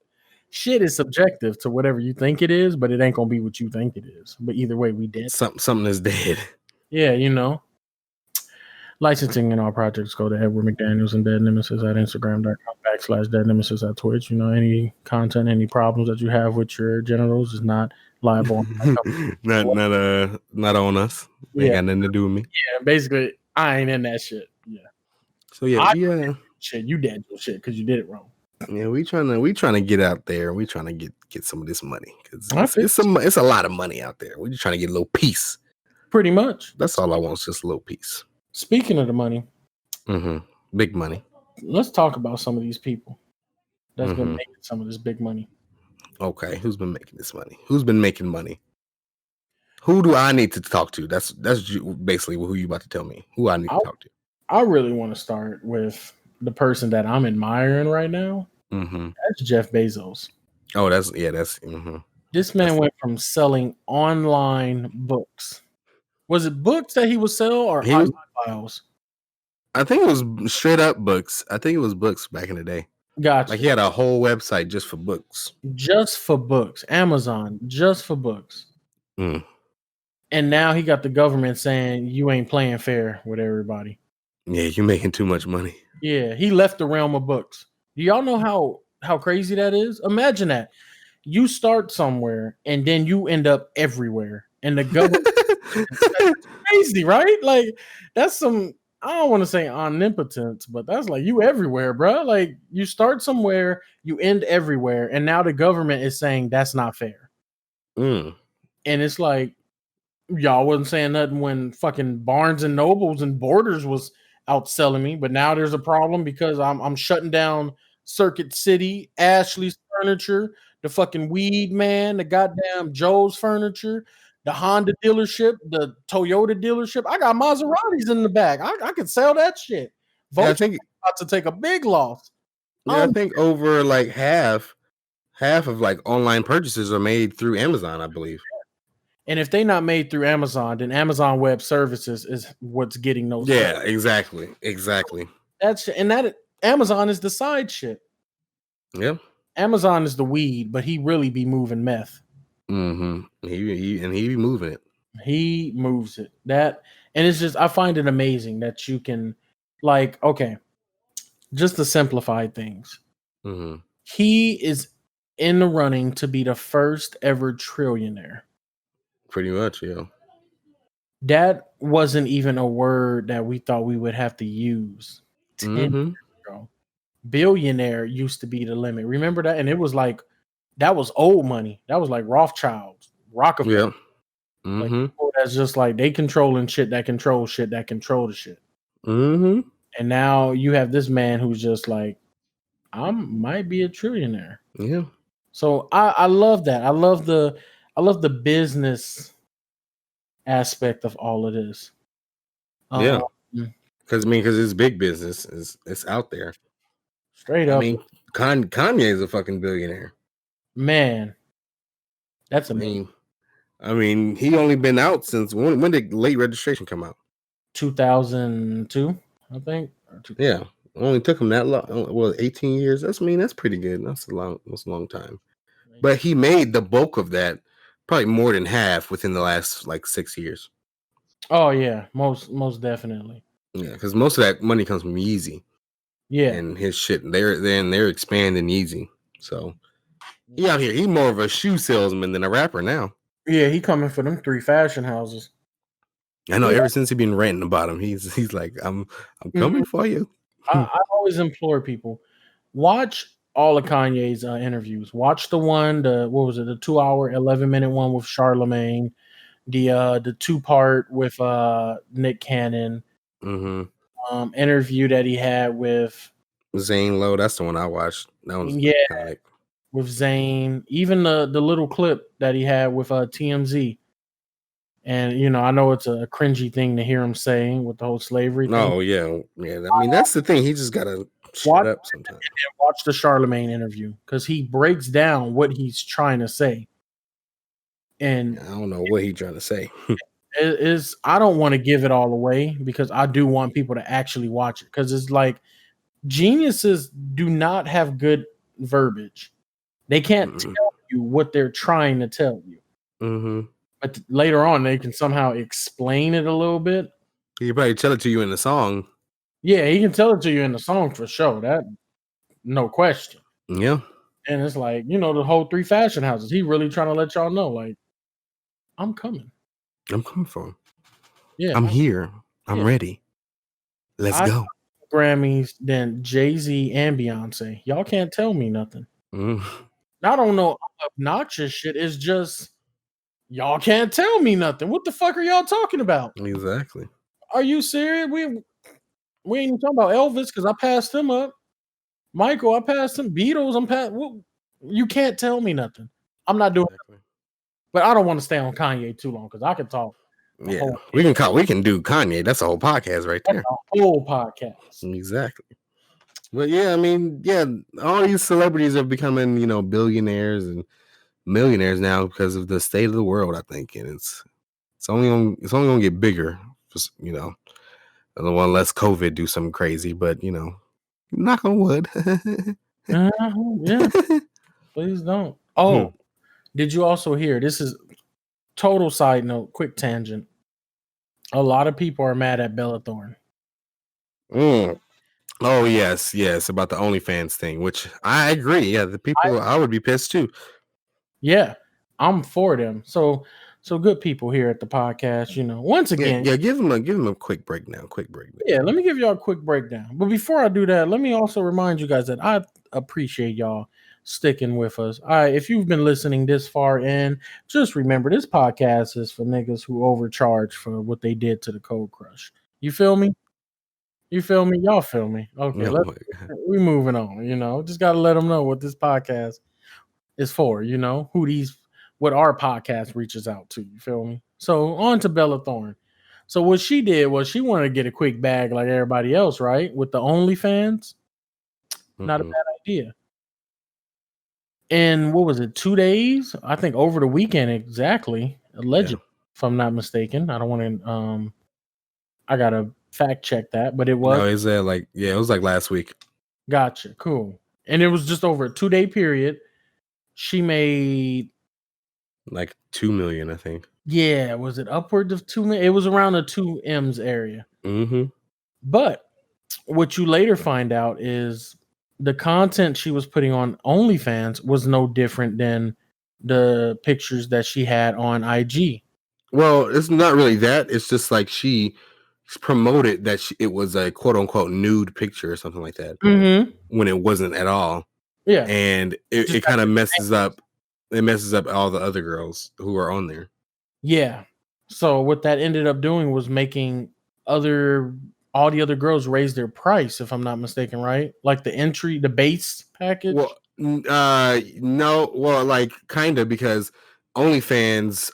Shit is subjective to whatever you think it is, but it ain't gonna be what you think it is. But either way, we did.
Something is dead.
Yeah, Licensing in all projects, go to Edward McDaniels and Dead Nemesis at Instagram.com/Dead Nemesis at Twitch. Any content, any problems that you have with your genitals is not liable.
not on us. Ain't got nothing to do with me.
Yeah, basically, I ain't in that shit. Yeah.
So yeah,
shit, you dead your shit because you did it wrong.
Yeah, we trying to get out there. We trying to get some of this money because it's a lot of money out there. We just trying to get a little piece.
Pretty much.
That's all I want, is just a little piece.
Speaking of the money,
big money.
Let's talk about some of these people that's been making some of this big money.
Okay, who's been making this money? Who's been making money? Who do I need to talk to? That's basically who you about to tell me. Who I need to talk to.
I really want to start with the person that I'm admiring right now. That's Jeff Bezos.
Oh, that's.
This man went from selling online books. Was it books that he would sell or files?
I think it was straight up books. I think it was books back in the day.
Gotcha.
Like he had a whole website just for books.
Just for books. Amazon, just for books. And now he got the government saying you ain't playing fair with everybody.
Yeah, you're making too much money.
Yeah, he left the realm of books. Do y'all know how crazy that is? Imagine that. You start somewhere and then you end up everywhere. And the government that's crazy, right? Like that's some, I don't want to say omnipotence, but that's like you everywhere, bro. Like you start somewhere, you end everywhere, and now the government is saying that's not fair. And it's like y'all wasn't saying nothing when fucking Barnes and Nobles and Borders was outselling me, but now there's a problem because I'm shutting down Circuit City, Ashley's Furniture, the fucking Weed Man, the goddamn Joe's Furniture, the Honda dealership, the Toyota dealership. I got Maseratis in the back. I could sell that shit.
I think
about to take a big loss.
Yeah, I think over like half of like online purchases are made through Amazon, I believe.
And if they not made through Amazon, then Amazon Web Services is what's getting those.
Yeah, exactly.
That Amazon is the side shit.
Yeah.
Amazon is the weed, but he really be moving meth.
He be moving it.
He moves it. And it's just, I find it amazing that you can, like, okay, just to simplify things. He is in the running to be the first ever trillionaire.
Pretty much, yeah.
That wasn't even a word that we thought we would have to use 10 years ago. Billionaire used to be the limit. Remember that? And it was like, that was old money. That was like Rothschilds, Rockefeller.
Yeah.
Like people that's just like they controlling shit that control shit that control the shit.
And
now you have this man who's just like, I might be a trillionaire.
Yeah.
So I love that. I love the business aspect of all of this.
Yeah. Because it's big business. It's out there.
Straight up.
I mean, Kanye is a fucking billionaire.
Man. That's amazing.
I mean, he only been out since when did Late Registration come out?
2002, I think.
Yeah. Only took him that long. Well, 18 years. That's pretty good. That's a long time. But he made the bulk of that, probably more than half within the last like 6 years.
Oh yeah, most definitely.
Yeah, because most of that money comes from Yeezy.
Yeah,
and his shit. They're expanding Yeezy. So he out here. He's more of a shoe salesman than a rapper now.
Yeah, he coming for them 3 fashion houses.
I know. Ever since he been ranting about him, he's like, I'm coming for you.
I always implore people, watch all of Kanye's interviews. Watch the 2-hour, 11-minute one with Charlemagne, the 2-part with Nick Cannon, interview that he had with
Zane Lowe. That's the one I watched. That was
with Zane. Even the little clip that he had with TMZ. And I know it's a cringy thing to hear him saying with the whole slavery thing.
Oh yeah. I mean, that's the thing. He just gotta shut up sometimes.
And watch the Charlemagne interview because he breaks down what he's trying to say. And
I don't know what he's trying to say.
I don't want to give it all away because I do want people to actually watch it because it's like geniuses do not have good verbiage. They can't tell you what they're trying to tell you. But later on, they can somehow explain it a little bit.
He probably tell it to you in the song.
Yeah, he can tell it to you in the song for sure. That no question.
Yeah.
And it's like, the whole 3 fashion houses. He really trying to let y'all know, like, I'm coming.
I'm coming for him.
Yeah.
I'm here. I'm ready. Let's go.
Grammys than Jay-Z and Beyonce. Y'all can't tell me nothing. I don't know obnoxious shit. It's just y'all can't tell me nothing. What the fuck are y'all talking about?
Exactly.
Are you serious? We ain't even talking about Elvis because I passed him up. Michael, I passed him. Beatles, you can't tell me nothing. I'm not doing it. But I don't want to stay on Kanye too long because I could talk.
Yeah, we can do Kanye. That's a whole podcast right there.
That's a whole podcast.
Exactly. But yeah, I mean, all these celebrities are becoming, billionaires and millionaires now because of the state of the world, I think, and it's only gonna get bigger, just, unless COVID do something crazy. But knock on wood.
Yeah, please don't. Oh, did you also hear? This is total side note, quick tangent. A lot of people are mad at Bella Thorne.
Oh yes, about the OnlyFans thing, which I agree. Yeah, the people I would be pissed too.
Yeah, I'm for them. So good people here at the podcast. Once again,
give them a quick breakdown.
Yeah, let me give y'all a quick breakdown. But before I do that, let me also remind you guys that I appreciate y'all sticking with us. If you've been listening this far in, just remember this podcast is for niggas who overcharge for what they did to the Cold Crush. You feel me? You feel me? Y'all feel me? Okay, we moving on. Just gotta let them know what this podcast is for. What our podcast reaches out to. You feel me? So on to Bella Thorne. So what she did was she wanted to get a quick bag like everybody else, right? With the OnlyFans. Not a bad idea. And what was it? 2 days? I think over the weekend exactly. Allegedly, if I'm not mistaken. I don't want to I gotta fact check that, but it was.
No, is that it was like last week.
Gotcha. Cool. And it was just over a 2-day period. She made
like 2 million, I think.
Yeah, was it upwards of 2 million? It was around the 2 M's area. But what you later find out is the content she was putting on OnlyFans was no different than the pictures that she had on IG.
Well, it's not really that. It's just like she promoted that it was a quote unquote nude picture or something like that when it wasn't at all.
Yeah,
and it kind of messes up. It messes up all the other girls who are on there.
Yeah. So what that ended up doing was making all the other girls raise their price, if I'm not mistaken, right? Like the base package.
Well, no, well, like kind of because OnlyFans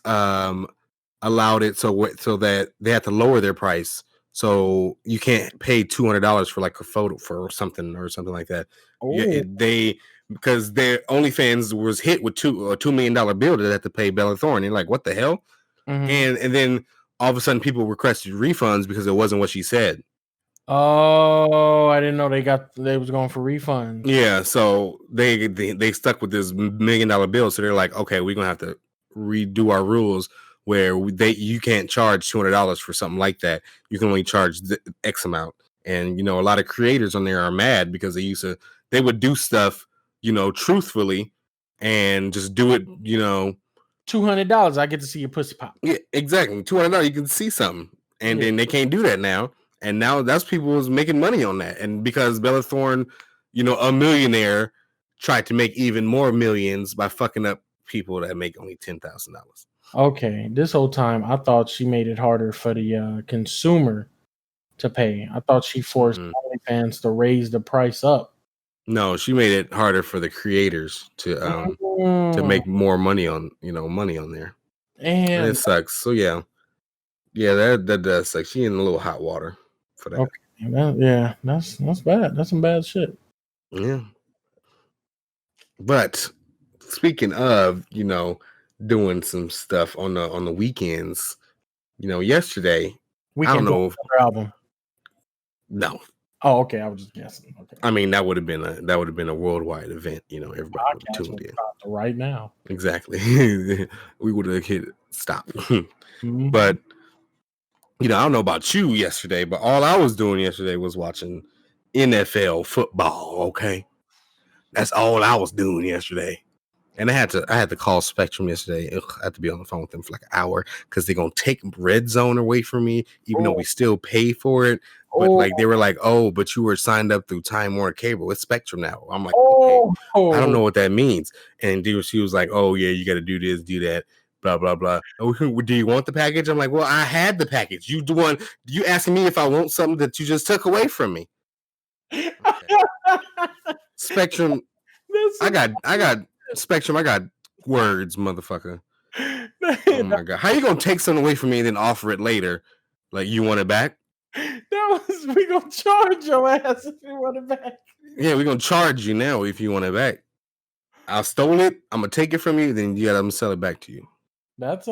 allowed it so that they had to lower their price, so you can't pay $200 for like a photo for something like that. Yeah, because their OnlyFans was hit with $2 million bill that they had to pay Bella Thorne. And like, what the hell? And then all of a sudden, people requested refunds because it wasn't what she said.
Oh, I didn't know they was going for refunds.
Yeah, so they stuck with this $1 million bill. So they're like, okay, we're gonna have to redo our rules where you can't charge $200 for something like that. You can only charge X amount. And a lot of creators on there are mad because they would do stuff, truthfully, and just do it,
$200, I get to see your pussy pop.
Yeah, exactly. $200, you can see something, and then they can't do that now. And now that's people who's making money on that. And because Bella Thorne, a millionaire, tried to make even more millions by fucking up people that make only $10,000.
Okay, this whole time I thought she made it harder for the consumer to pay. I thought she forced OnlyFans to raise the price up.
No, she made it harder for the creators to make more money on there. And it sucks. So yeah, that does suck. She in a little hot water for that.
Okay. That's bad. That's some bad shit.
Yeah. But speaking of, doing some stuff on the weekends, yesterday, I don't know.
Album.
No.
Oh, okay. I was just guessing. Okay.
I mean, that would have been a worldwide event. Everybody would have tuned in
right now.
Exactly. We would have hit stop. But I don't know about you yesterday, but all I was doing yesterday was watching NFL football. Okay, that's all I was doing yesterday. And I had to call Spectrum yesterday. I had to be on the phone with them for like an hour because they're gonna take Red Zone away from me, even though we still pay for it. But like they were like, "Oh, but you were signed up through Time Warner Cable. It's Spectrum now." I'm like, "Okay, I don't know what that means." And she was like, "Oh yeah, you got to do this, do that, blah blah blah." "Oh, do you want the package?" I'm like, "Well, I had the package. You asking me if I want something that you just took away from me?" Okay. Spectrum. I got Spectrum. I got words, motherfucker. Oh my god, how you gonna take something away from me and then offer it later? Like you want it back?
We gonna charge your ass if you want it back.
Yeah, we're gonna charge you now if you want it back. I stole it. I'm gonna take it from you. Then you gotta sell it back to you.
That's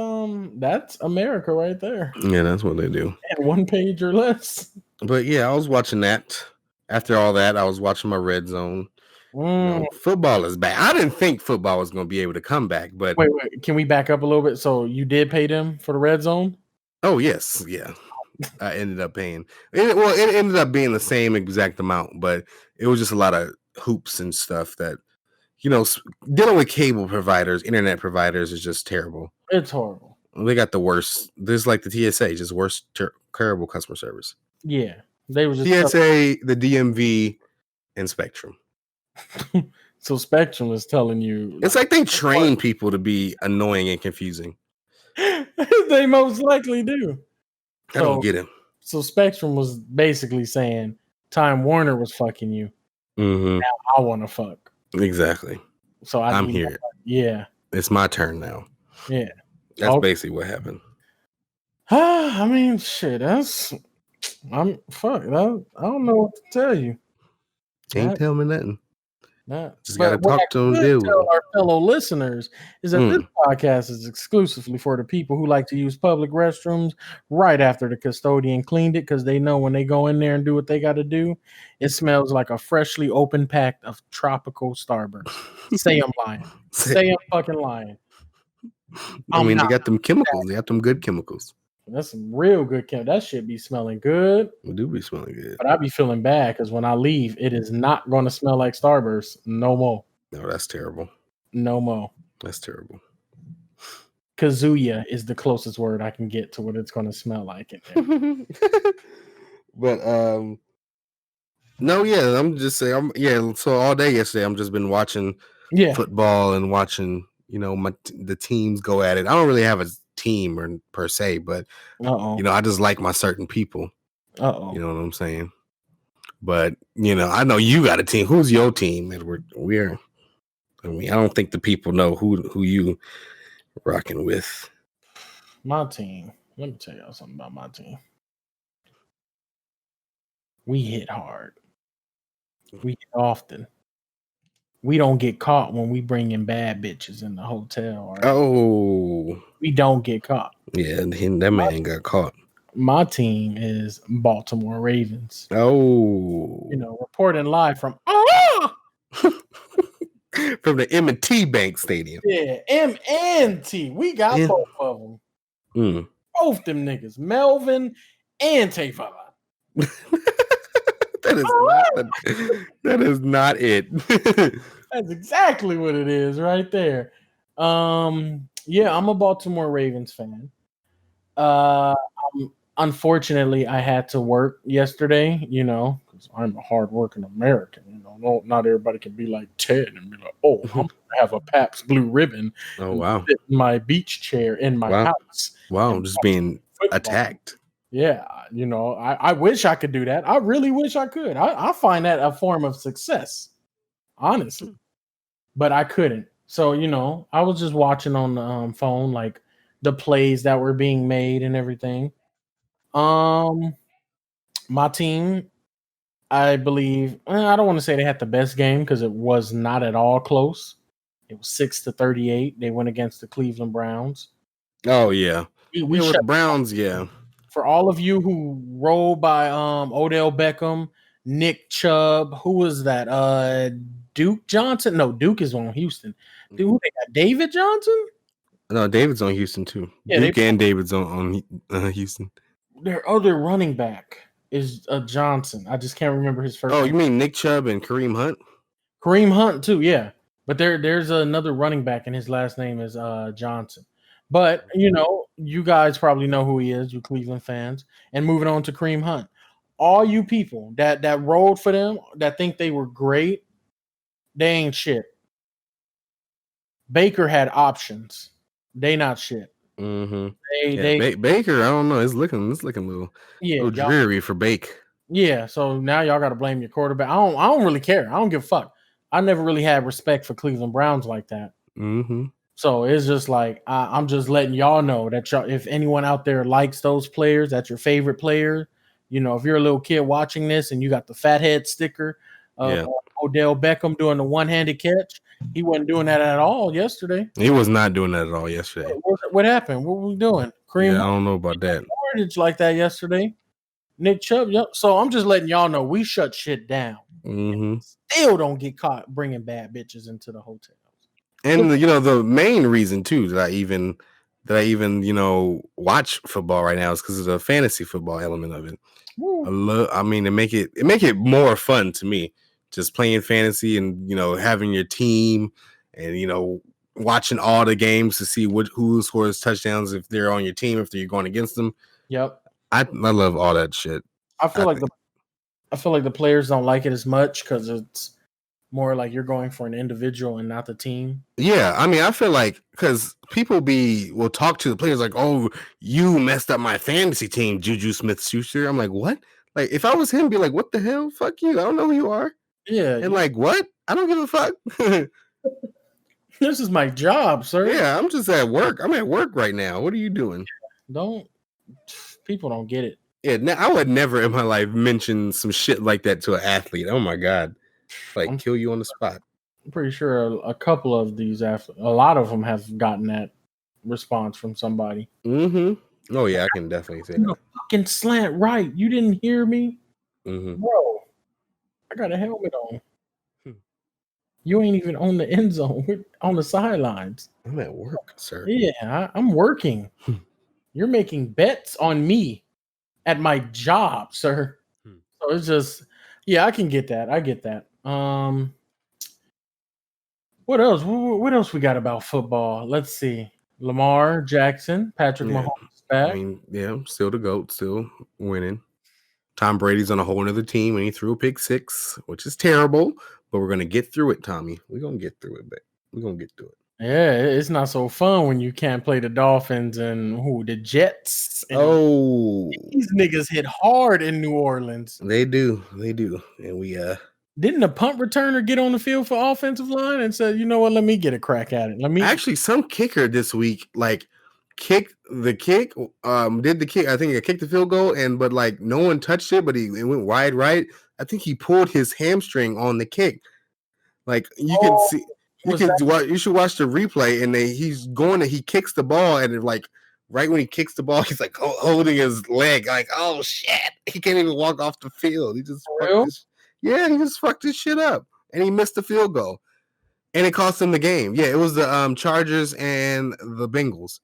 America right there.
Yeah, that's what they do.
And 1 page or less.
But yeah, I was watching that. After all that, I was watching my Red Zone. Football is back. I didn't think football was going to be able to come back, but
wait, can we back up a little bit? So you did pay them for the Red Zone?
Oh yes, yeah. I ended up paying. It ended up being the same exact amount, but it was just a lot of hoops and stuff that dealing with cable providers, internet providers is just terrible.
It's horrible.
They got the worst. There's like the TSA, just worst, terrible customer service.
Yeah, they were just
TSA, the DMV, and Spectrum.
So Spectrum is telling you
it's like they train people to be annoying and confusing.
They most likely do.
I don't get it.
So Spectrum was basically saying Time Warner was fucking you. Now I want to fuck.
Exactly.
So
I'm here.
Yeah.
It's my turn now.
Yeah.
That's basically what happened.
I mean, shit. I don't know what to tell you.
Can't tell me nothing. Just
gotta
talk to them.
Tell our fellow listeners is that this podcast is exclusively for the people who like to use public restrooms right after the custodian cleaned it, because they know when they go in there and do what they got to do, it smells like a freshly opened pack of tropical Starburst. Say I'm lying. Say I'm fucking lying.
I mean, they got them chemicals. They got them good chemicals.
That's some real good chemicals. That shit be smelling good.
It do be smelling good.
But I be feeling bad because when I leave, it is not going to smell like Starburst no more.
No, that's terrible.
No more.
That's terrible.
Kazuya is the closest word I can get to what it's going to smell like in there.
But no, yeah, I'm just saying, so all day yesterday, I'm just been watching football and watching, the teams go at it. I don't really have a team or per se, but I just like my certain people. You know what I'm saying? But I know you got a team. Who's your team, Edward? I don't think the people know who you rocking with.
My team. Let me tell y'all something about my team. We hit hard. We hit often. We don't get caught when we bring in bad bitches in the hotel. Right?
Oh.
We don't get caught.
Yeah, that man got caught.
My team is Baltimore Ravens.
Oh.
Reporting live from
from the M&T Bank Stadium.
Yeah, M&T. We got both of them. Both them niggas, Melvin and Tavon.
That is not it.
That's exactly what it is right there. Yeah, I'm a Baltimore Ravens fan. Unfortunately, I had to work yesterday, because I'm a hardworking American. Not everybody can be like Ted and be like, oh, I'm going to have a Pabst Blue Ribbon.
Oh, wow.
Sit in my beach chair in my house.
Wow, I'm just being attacked.
Yeah, I wish I could do that. I really wish I could. I find that a form of success, honestly. But I couldn't. So, I was just watching on the phone, like the plays that were being made and everything. My team, I believe, I don't want to say they had the best game because it was not at all close. It was 6-38. They went against the Cleveland Browns.
Oh, yeah.
We shut
the Browns, yeah.
For all of you who roll by Odell Beckham, Nick Chubb, who was that? Duke Johnson? No, Duke is on Houston. Dude, who they got? David Johnson?
No, David's on Houston too. Yeah, Duke and David's on Houston.
Their other running back is Johnson. I just can't remember his first name.
You mean Nick Chubb and Kareem Hunt?
Kareem Hunt too, yeah. But there's another running back and his last name is Johnson. But, you guys probably know who he is, you Cleveland fans. And moving on to Kareem Hunt. All you people that rolled for them, that think they were great, they ain't shit. Baker had options. They not shit.
Mm-hmm. Baker, I don't know. It's looking a little dreary for Baker.
Yeah, so now y'all got to blame your quarterback. I don't really care. I don't give a fuck. I never really had respect for Cleveland Browns like that.
Mm-hmm.
So it's just like I'm just letting y'all know that if anyone out there likes those players, that's your favorite player. If you're a little kid watching this and you got the fathead sticker of Odell Beckham doing the one-handed catch, he wasn't doing that at all yesterday.
He was not doing that at all yesterday.
What happened? What were we doing?
I don't know about that.
Like that yesterday. Nick Chubb. Yep. So I'm just letting y'all know we shut shit down.
Mm-hmm.
Still don't get caught bringing bad bitches into the hotel.
And the main reason too that I even watch football right now is because of the fantasy football element of it. To make it more fun to me, just playing fantasy and having your team and watching all the games to see who scores touchdowns if they're on your team, if you're going against them.
Yep.
I love all that shit.
I feel like the players don't like it as much because it's more like you're going for an individual and not the team.
Yeah, I feel like because people will talk to the players like, "Oh, you messed up my fantasy team, Juju Smith-Schuster." I'm like, "What?" Like, if I was him, be like, "What the hell? Fuck you! I don't know who you are."
Yeah,
and like, what? I don't give a fuck.
This is my job, sir.
Yeah, I'm just at work. I'm at work right now. What are you doing?
People don't get it.
Yeah, I would never in my life mention some shit like that to an athlete. Oh my god. Like kill you on the spot.
I'm pretty sure a couple of these a lot of them have gotten that response from somebody.
Mm-hmm. Oh yeah, I can definitely say that.
Fucking slant right. You didn't hear me?
Mm-hmm.
Bro, I got a helmet on. You ain't even on the end zone. We're on the sidelines.
I'm at work, sir.
Yeah, I'm working. You're making bets on me at my job, sir. So it's just, I can get that. I get that. What else? What else we got about football? Let's see. Lamar Jackson, Patrick Mahomes back.
I mean, yeah, still the GOAT, still winning. Tom Brady's on a whole nother team and he threw a pick 6, which is terrible, but we're gonna get through it, Tommy. We're gonna get through it, but we're gonna get through it.
Yeah, it's not so fun when you can't play the Dolphins and the Jets. And these niggas hit hard in New Orleans.
They do, and we
didn't the punt returner get on the field for offensive line and said, you know what, let me get a crack at it.
Actually, some kicker this week kicked the kick, did the kick. I think he kicked the field goal, but no one touched it, but it went wide right. I think he pulled his hamstring on the kick. You can see. You should watch the replay, and he kicks the ball, and right when he kicks the ball, he's holding his leg, oh shit, he can't even walk off the field. He just fucked his shit up, and he missed the field goal, and it cost him the game. Yeah, it was the Chargers and the Bengals.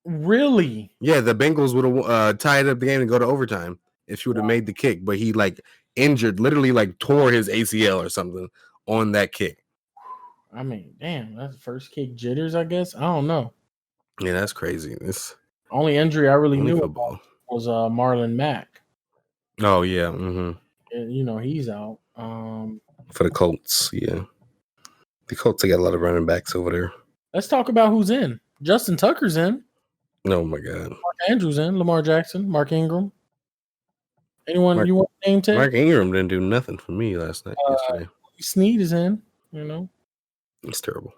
Really?
Yeah, the Bengals would have tied up the game and go to overtime if she would have made the kick, but he injured, literally tore his ACL or something on that kick.
I mean, damn, that's first kick jitters, I guess. I don't know.
Yeah, that's crazy. This
only injury I really knew about was Marlon Mack.
Oh yeah, mm-hmm.
And, he's out.
For the Colts, yeah. The Colts, they got a lot of running backs over there.
Let's talk about who's in. Justin Tucker's in.
Oh my God.
Mark Andrews in. Lamar Jackson. Mark Ingram. Anyone you want to name? Tag?
Mark Ingram didn't do nothing for me yesterday.
Snead is in.
It's terrible.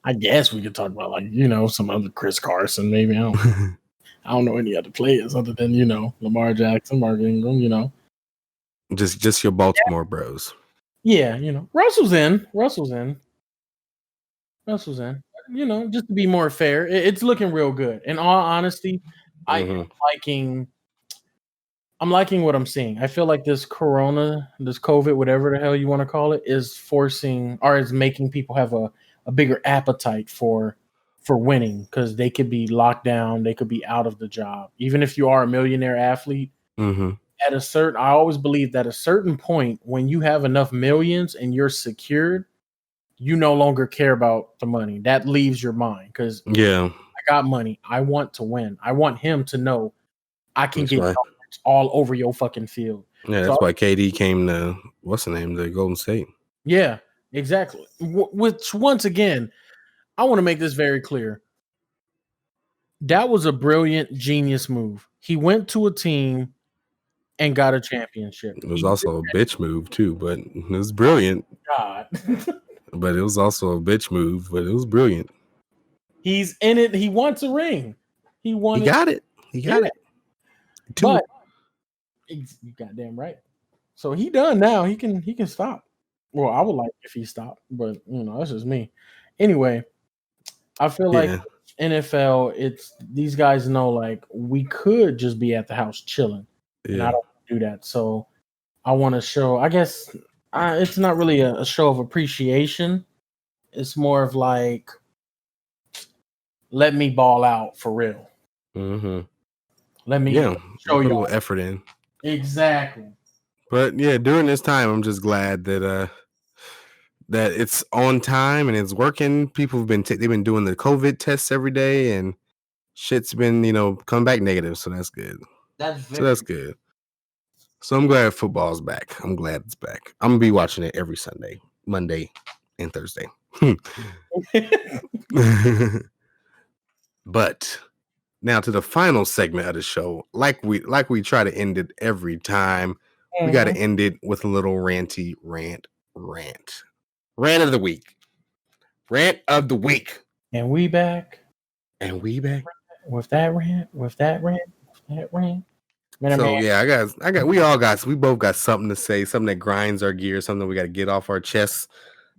I guess we could talk about some other Chris Carson. Maybe I don't know any other players other than Lamar Jackson, Mark Ingram.
Just your Baltimore bros.
Yeah, Russell's in. Just to be more fair, it's looking real good. In all honesty, I'm liking what I'm seeing. I feel like this COVID, whatever the hell you want to call it, is forcing or is making people have a bigger appetite for winning because they could be locked down, they could be out of the job. Even if you are a millionaire athlete, I always believe that at a certain point when you have enough millions and you're secured, you no longer care about the money. That leaves your mind because I got money. I want to win. I want him to know I can get all over your fucking field.
Yeah, that's why KD came to the Golden State.
Yeah, exactly. Which once again, I want to make this very clear. That was a brilliant, genius move. He went to a team and got a championship.
It was also a bitch move too, but it was brilliant.
God.
But it was also a bitch move, but it was brilliant.
He's in it. He wants a ring. He
got it. He got it.
But you goddamn right. So he done now. He can stop. Well, I would like if he stopped, but that's just me. Anyway, I feel like NFL, it's these guys know we could just be at the house chilling, and I don't do that. So I want to show. I guess it's not really a show of appreciation. It's more of let me ball out for real.
Mm-hmm.
Let me
show you a little effort in.
Exactly.
But during this time, I'm just glad that that it's on time and it's working. People have they've been doing the COVID tests every day, and shit's been come back negative. So that's good. That's good. So I'm glad football's back. I'm glad it's back. I'm gonna be watching it every Sunday, Monday, and Thursday. But now to the final segment of the show. Like we try to end it every time. We got to end it with a little ranty rant. Rant of the week. Rant of the week.
And we back. With that rant.
We both got something to say, something that grinds our gears, something we got to get off our chests.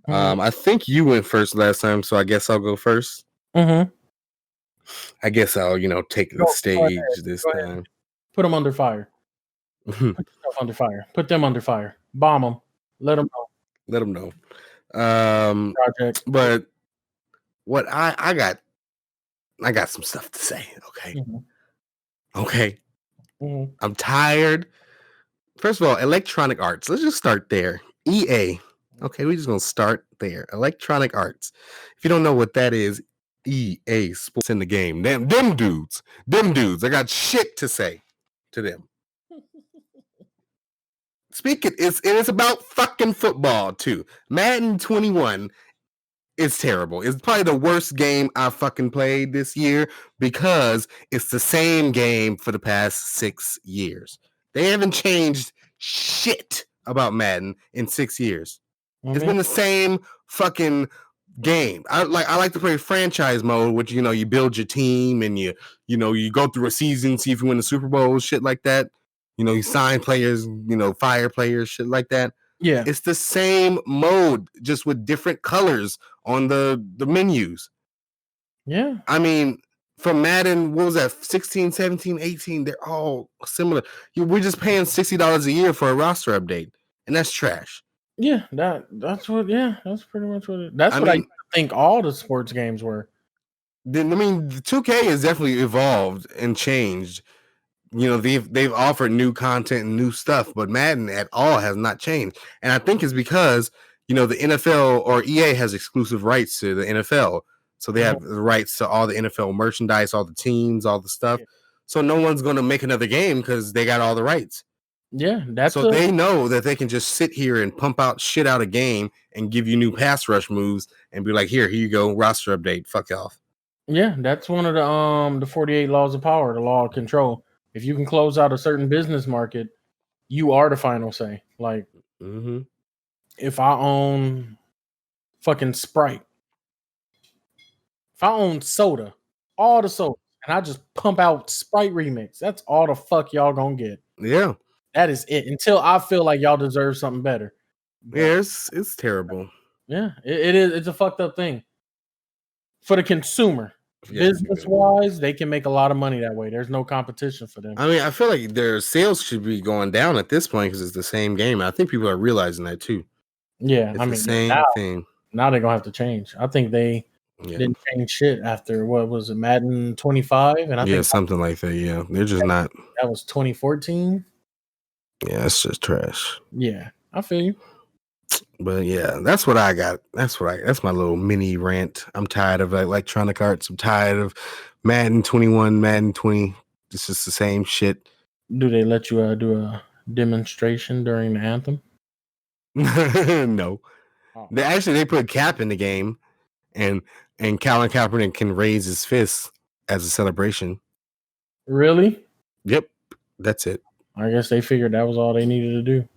I think you went first last time, so I guess I'll go first. I guess I'll, take the stage this time.
Put them under fire. Put yourself under fire. Put them under fire. Bomb them. Let them know.
Project. But what I got some stuff to say. Okay. Okay. I'm tired. First of all, Electronic Arts. Let's just start there. EA. Okay, we're just gonna start there. Electronic Arts. If you don't know what that is, EA Sports in the game. Them dudes. I got shit to say to them. Speaking, it's about fucking football too. Madden 21 is terrible. It's probably the worst game I fucking played this year because it's the same game for the past 6 years. They haven't changed shit about Madden in 6 years. It's been the same fucking game. I like to play franchise mode, which you build your team and you go through a season, see if you win the Super Bowl, shit like that. You sign players, fire players, shit like that.
Yeah.
It's the same mode, just with different colors on the menus.
Yeah.
I mean, from Madden, what was that, 16, 17, 18, they're all similar. We're just paying $60 a year for a roster update, and that's trash.
Yeah, that's pretty much what it. I think all the sports games were.
I mean, 2K has definitely evolved and changed. They've offered new content and new stuff, but Madden at all has not changed. And I think it's because the NFL or EA has exclusive rights to the NFL, so they have the rights to all the NFL merchandise, all the teams, all the stuff. Yeah. So no one's going to make another game because they got all the rights.
Yeah,
they know that they can just sit here and pump out shit out a game and give you new pass rush moves and be like, here you go, roster update, fuck off.
Yeah, that's one of the 48 laws of power, the law of control. If you can close out a certain business market, you are the final say. Like, if I own fucking Sprite, if I own soda, all the soda, and I just pump out Sprite remix, that's all the fuck y'all gonna get.
Yeah.
That is it. Until I feel like y'all deserve something better.
But, yeah, it's terrible.
Yeah, it is. It's a fucked up thing. For the consumer. Business-wise, they can make a lot of money that way. There's no competition for them.
I mean, I feel like their sales should be going down at this point because it's the same game. I think people are realizing that too.
Yeah,
it's the same thing.
Now they're gonna have to change. I think they didn't change shit after what was it, Madden 25, and I think
something like that. Yeah, they're just not.
That was 2014.
Yeah, it's just trash.
Yeah, I feel you.
But yeah, that's what I got. That's my little mini rant. I'm tired of Electronic Arts. I'm tired of Madden 21, Madden 20. It's just the same shit.
Do they let you do a demonstration during the anthem?
No. Oh. They put Cap in the game, and Colin Kaepernick can raise his fist as a celebration.
Really?
Yep, that's it.
I guess they figured that was all they needed to do.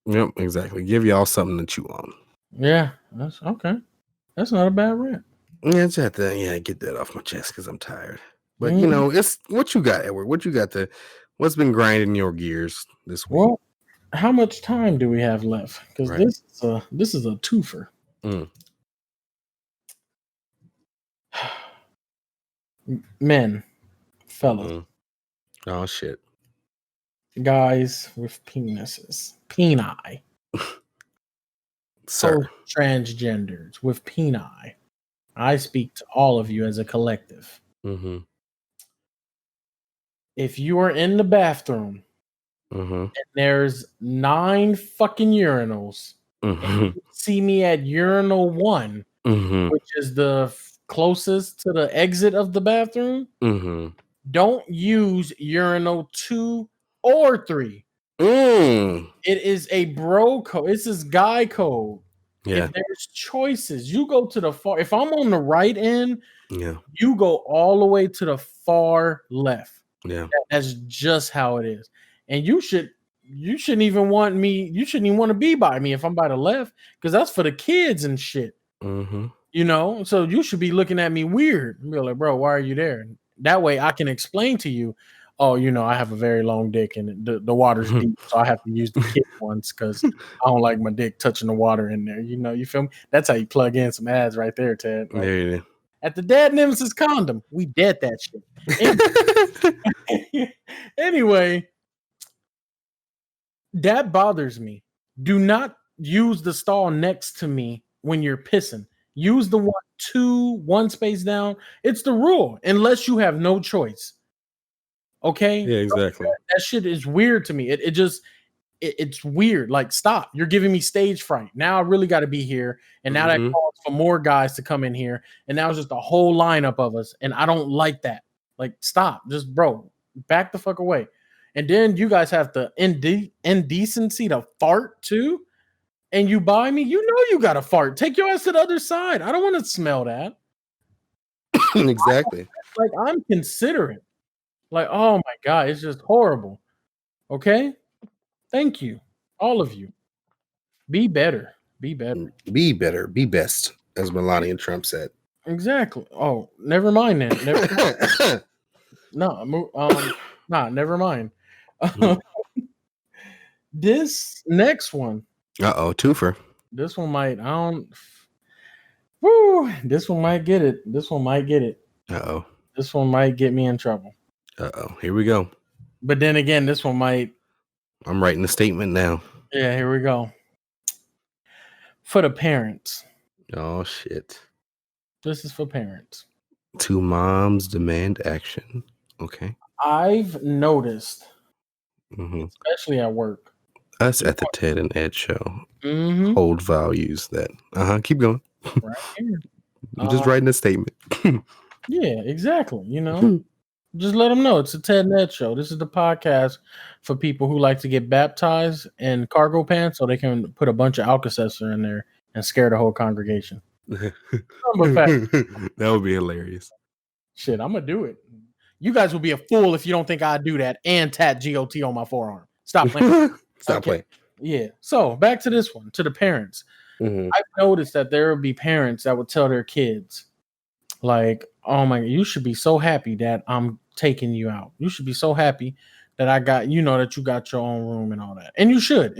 Yep, exactly. Give y'all something to chew on.
Yeah, that's okay. That's not a bad rant.
Yeah, just have to get that off my chest because I'm tired. But it's what you got, Edward. What you got what's been grinding your gears this week?
Well, how much time do we have left? Because this is a twofer. Men, fellas.
Oh shit.
Guys with penises. Peni.
Sir.
Transgenders with peni. I speak to all of you as a collective.
Mm-hmm.
If you are in the bathroom and there's 9 fucking urinals, and you see me at urinal 1, which is the closest to the exit of the bathroom, don't use urinal 2 or 3. It is a bro code. This is guy code.
Yeah.
If there's choices, you go to the far. If I'm on the right end,
yeah,
you go all the way to the far left.
Yeah,
that's just how it is. And you shouldn't even want me. You shouldn't even want to be by me if I'm by the left, because that's for the kids and shit. So you should be looking at me weird and be like, bro, why are you there? That way I can explain to you. Oh, I have a very long dick and the water's deep, so I have to use the kid ones because I don't like my dick touching the water in there. You feel me? That's how you plug in some ads right there, Ted. Like,
yeah.
At the Dad Nemesis condom, we dead that shit. Anyway, that bothers me. Do not use the stall next to me when you're pissing. Use the 1 space down. It's the rule, unless you have no choice. Okay.
Yeah, exactly.
That shit is weird to me. It just it's weird. Like, stop. You're giving me stage fright. Now I really got to be here. And now that calls for more guys to come in here. And now it's just a whole lineup of us. And I don't like that. Like, stop. Just, bro, back the fuck away. And then you guys have the indecency to fart too. And you buy me, you know you got to fart. Take your ass to the other side. I don't want to smell that.
Exactly.
Like, I'm considerate. Like, oh my God, it's just horrible. Okay? Thank you. All of you. Be better. Be better.
Be better. Be best, as Melania Trump said.
Exactly. Oh, never mind then. Never never mind. This next one.
Twofer.
This one might, this one might get it. This one might get it. This one might get me in trouble.
Here we go.
But then again, this one might.
I'm writing the statement now.
Yeah, here we go. For the parents.
Oh, shit.
This is for parents.
Two moms demand action. Okay.
I've noticed, especially at work.
Us at the Ted and Ed show hold values that. Keep going.
Right here.
I'm just writing a statement.
Yeah, exactly. You know, just let them know it's a Ted and Ed show. This is the podcast for people who like to get baptized in cargo pants so they can put a bunch of Alka-Seltzer in there and scare the whole congregation.
That would be hilarious.
Shit, I'm going to do it. You guys will be a fool if you don't think I'd do that and tat GOT on my forearm. Stop playing.
Stop playing.
Yeah. So back to this one, to the parents. I've noticed that there will be parents that would tell their kids, like, oh my, you should be so happy that I'm taking you out. You should be so happy that I got, that you got your own room and all that. And you should.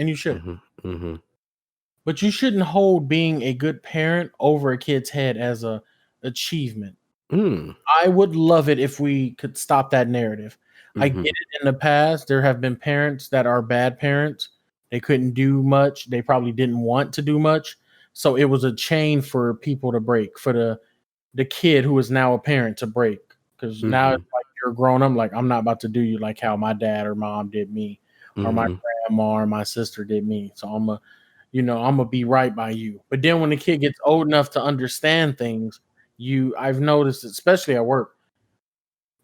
But you shouldn't hold being a good parent over a kid's head as a achievement. I would love it if we could stop that narrative. I get it in the past. There have been parents that are bad parents. They couldn't do much. They probably didn't want to do much. So it was a chain for people to break, for the kid who is now a parent to break. Because now it's like you're grown up, like, I'm not about to do you like how my dad or mom did me, or my grandma or my sister did me. So I'm gonna be right by you. But then when the kid gets old enough to understand things, I've noticed, especially at work,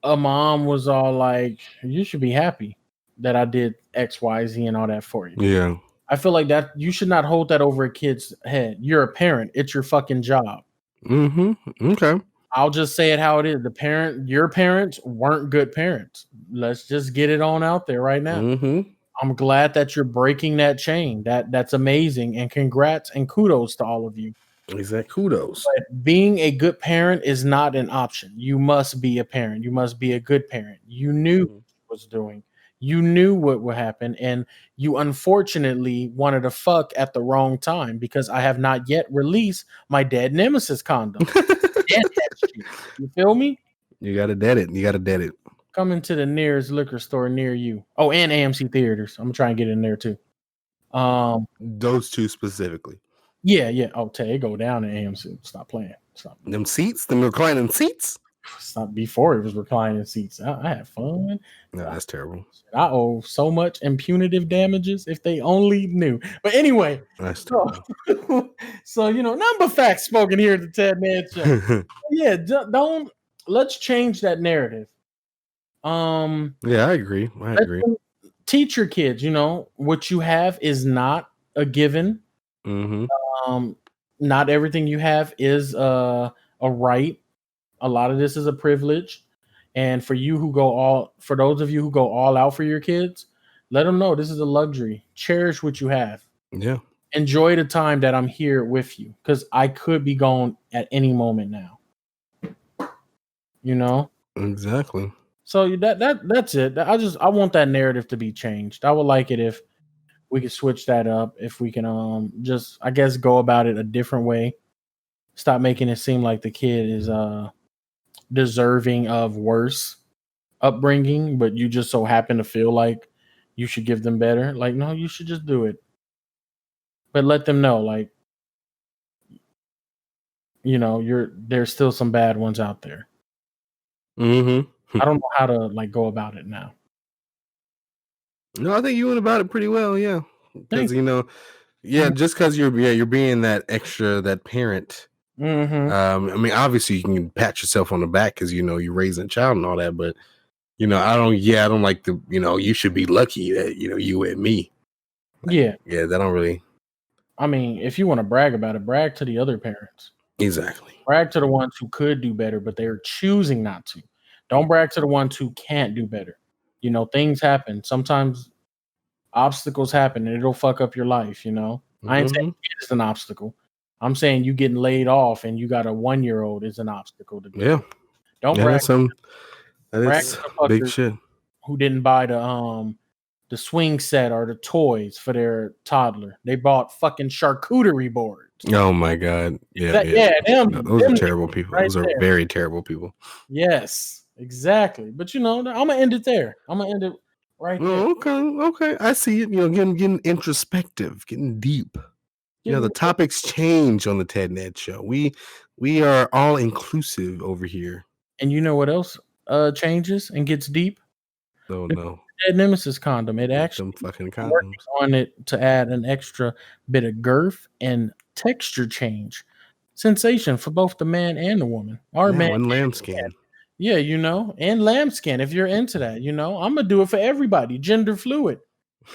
a mom was all like, you should be happy that I did X, Y, Z and all that for you.
Yeah.
I feel like that you should not hold that over a kid's head. You're a parent. It's your fucking job.
Okay.
I'll just say it how it is. Your parents weren't good parents. Let's just get it on out there right now. I'm glad that you're breaking that chain. That's amazing. And congrats and kudos to all of you.
Exactly. Kudos.
But being a good parent is not an option. You must be a parent. You must be a good parent. You knew what you was doing. You knew what would happen. And you unfortunately wanted to fuck at the wrong time, because I have not yet released my Dead Nemesis condom. You feel me?
You got to dead it.
Coming to the nearest liquor store near you. Oh, and AMC theaters. I'm going to try and get in there too.
Those two specifically.
Yeah. Oh, Tay, go down to AMC. Stop playing. Stop.
Them seats, them reclining seats.
Stop. Before it was reclining seats. I had fun.
No, that's terrible.
I owe so much in punitive damages if they only knew. But anyway,
that's terrible.
So none but facts spoken here at the Ted Man Show. Yeah, let's change that narrative.
Yeah, I agree.
Teach your kids, what you have is not a given. Not everything you have is a right. A lot of this is a privilege. And for those of you who go all out for your kids, let them know this is a luxury. Cherish what you have.
Yeah.
Enjoy the time that I'm here with you, because I could be gone at any moment now.
Exactly.
So that's it. I want that narrative to be changed. I would like it if we could switch that up. If we can just, I guess, go about it a different way. Stop making it seem like the kid is deserving of worse upbringing, but you just so happen to feel like you should give them better. Like, no, you should just do it. But let them know, like, there's still some bad ones out there. I don't know how to go about it now.
No, I think you went about it pretty well. Yeah, because just because you're being that extra, that parent.
Mm-hmm.
I mean, obviously you can pat yourself on the back because you're raising a child and all that, but I don't like the you should be lucky that you and me. That don't really.
I mean, if you want to brag about it, brag to the other parents.
Exactly.
Brag to the ones who could do better, but they're choosing not to. Don't brag to the ones who can't do better. Things happen. Sometimes obstacles happen and it'll fuck up your life, I ain't saying it's an obstacle. I'm saying you getting laid off and you got a 1-year-old is an obstacle to do.
Yeah.
Don't brag.
That's big shit.
Who didn't buy the swing set or the toys for their toddler? They bought fucking charcuterie boards.
Oh my god! Those are terrible people. Those are very terrible people.
Yes, exactly. But I'm gonna end it there. I'm gonna end it right there.
Okay. I see it. Getting introspective, getting deep. The topics change on the Ted and Ed show. We are all inclusive over here.
And you know what else changes and gets deep?
Oh no.
Dead Nemesis condom. It actually
fucking condoms
works on it to add an extra bit of girth and texture change. Sensation for both the man and the woman.
And lambskin.
Yeah, and lambskin if you're into that. I'm gonna do it for everybody. Gender fluid.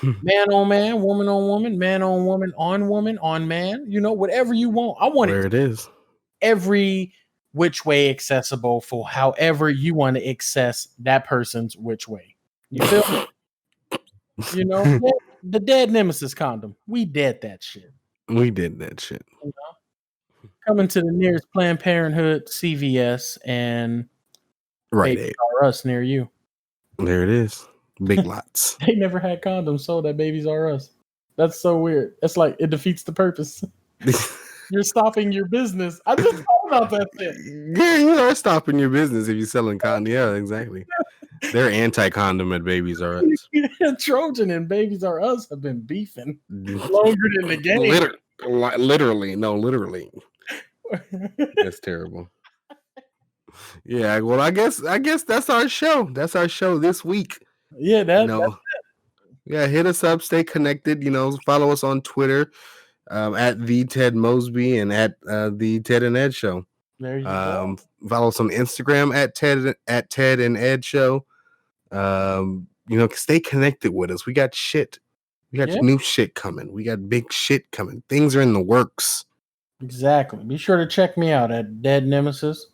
Man on man, woman on woman, man on woman, on man. Whatever you want. I want
it is.
Every which way accessible for however you want to access that person's which way. You feel me? The Dead Nemesis condom. We did that shit. Coming to the nearest Planned Parenthood, CVS, and
Babies
R Us near you.
There it is. Big Lots.
They never had condoms sold at Babies R Us. That's so weird. It's like it defeats the purpose. You're stopping your business. I just thought about that shit.
Yeah, you are stopping your business if you're selling condom. Yeah, exactly. They're anti-condom at Babies R Us.
Trojan and Babies R Us have been beefing longer than the game.
Literally. That's terrible. Yeah, well, I guess that's our show. That's our show this week.
Yeah, that's it.
Yeah, hit us up. Stay connected. Follow us on Twitter at the Ted Mosby and at the Ted and Ed Show.
There you go.
Follow us on Instagram at Ted and Ed Show. Stay connected with us. We got shit. We got new shit coming. We got big shit coming. Things are in the works.
Exactly. Be sure to check me out at Dead Nemesis.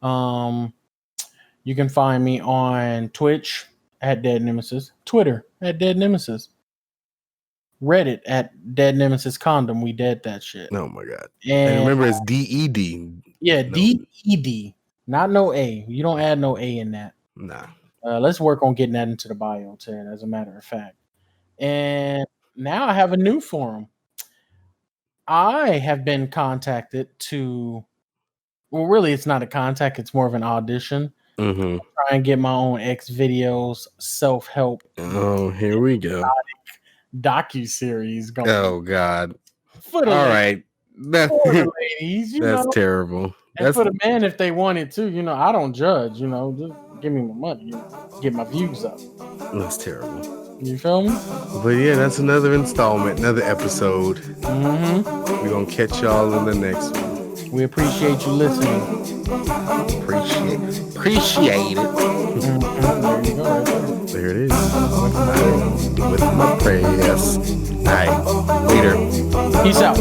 You can find me on Twitch at Dead Nemesis, Twitter at Dead Nemesis, Reddit at Dead Nemesis Condom. We dead that shit.
Oh my god! And remember, it's DED.
Yeah, DED. Not no A. You don't add no A in that.
Nah.
Let's work on getting that into the bio, Ted, as a matter of fact. And now I have a new forum. I have been contacted to. Well, really, it's not a contact. It's more of an audition.
Mm-hmm.
Try and get my own X videos, self-help.
Oh, here we go.
Docu-series going.
Oh, God. All right.
For the ladies,
that's terrible.
And for the men, if they want it too, I don't judge. Just give me my money. Get my views up.
That's terrible.
You feel me?
But yeah, that's another installment, another episode.
Mm-hmm.
We're going to catch y'all in the next one.
We appreciate you listening.
Appreciate it.
Mm-hmm. There you go, right there.
There it is. With my prayers. All right. Later.
Peace out.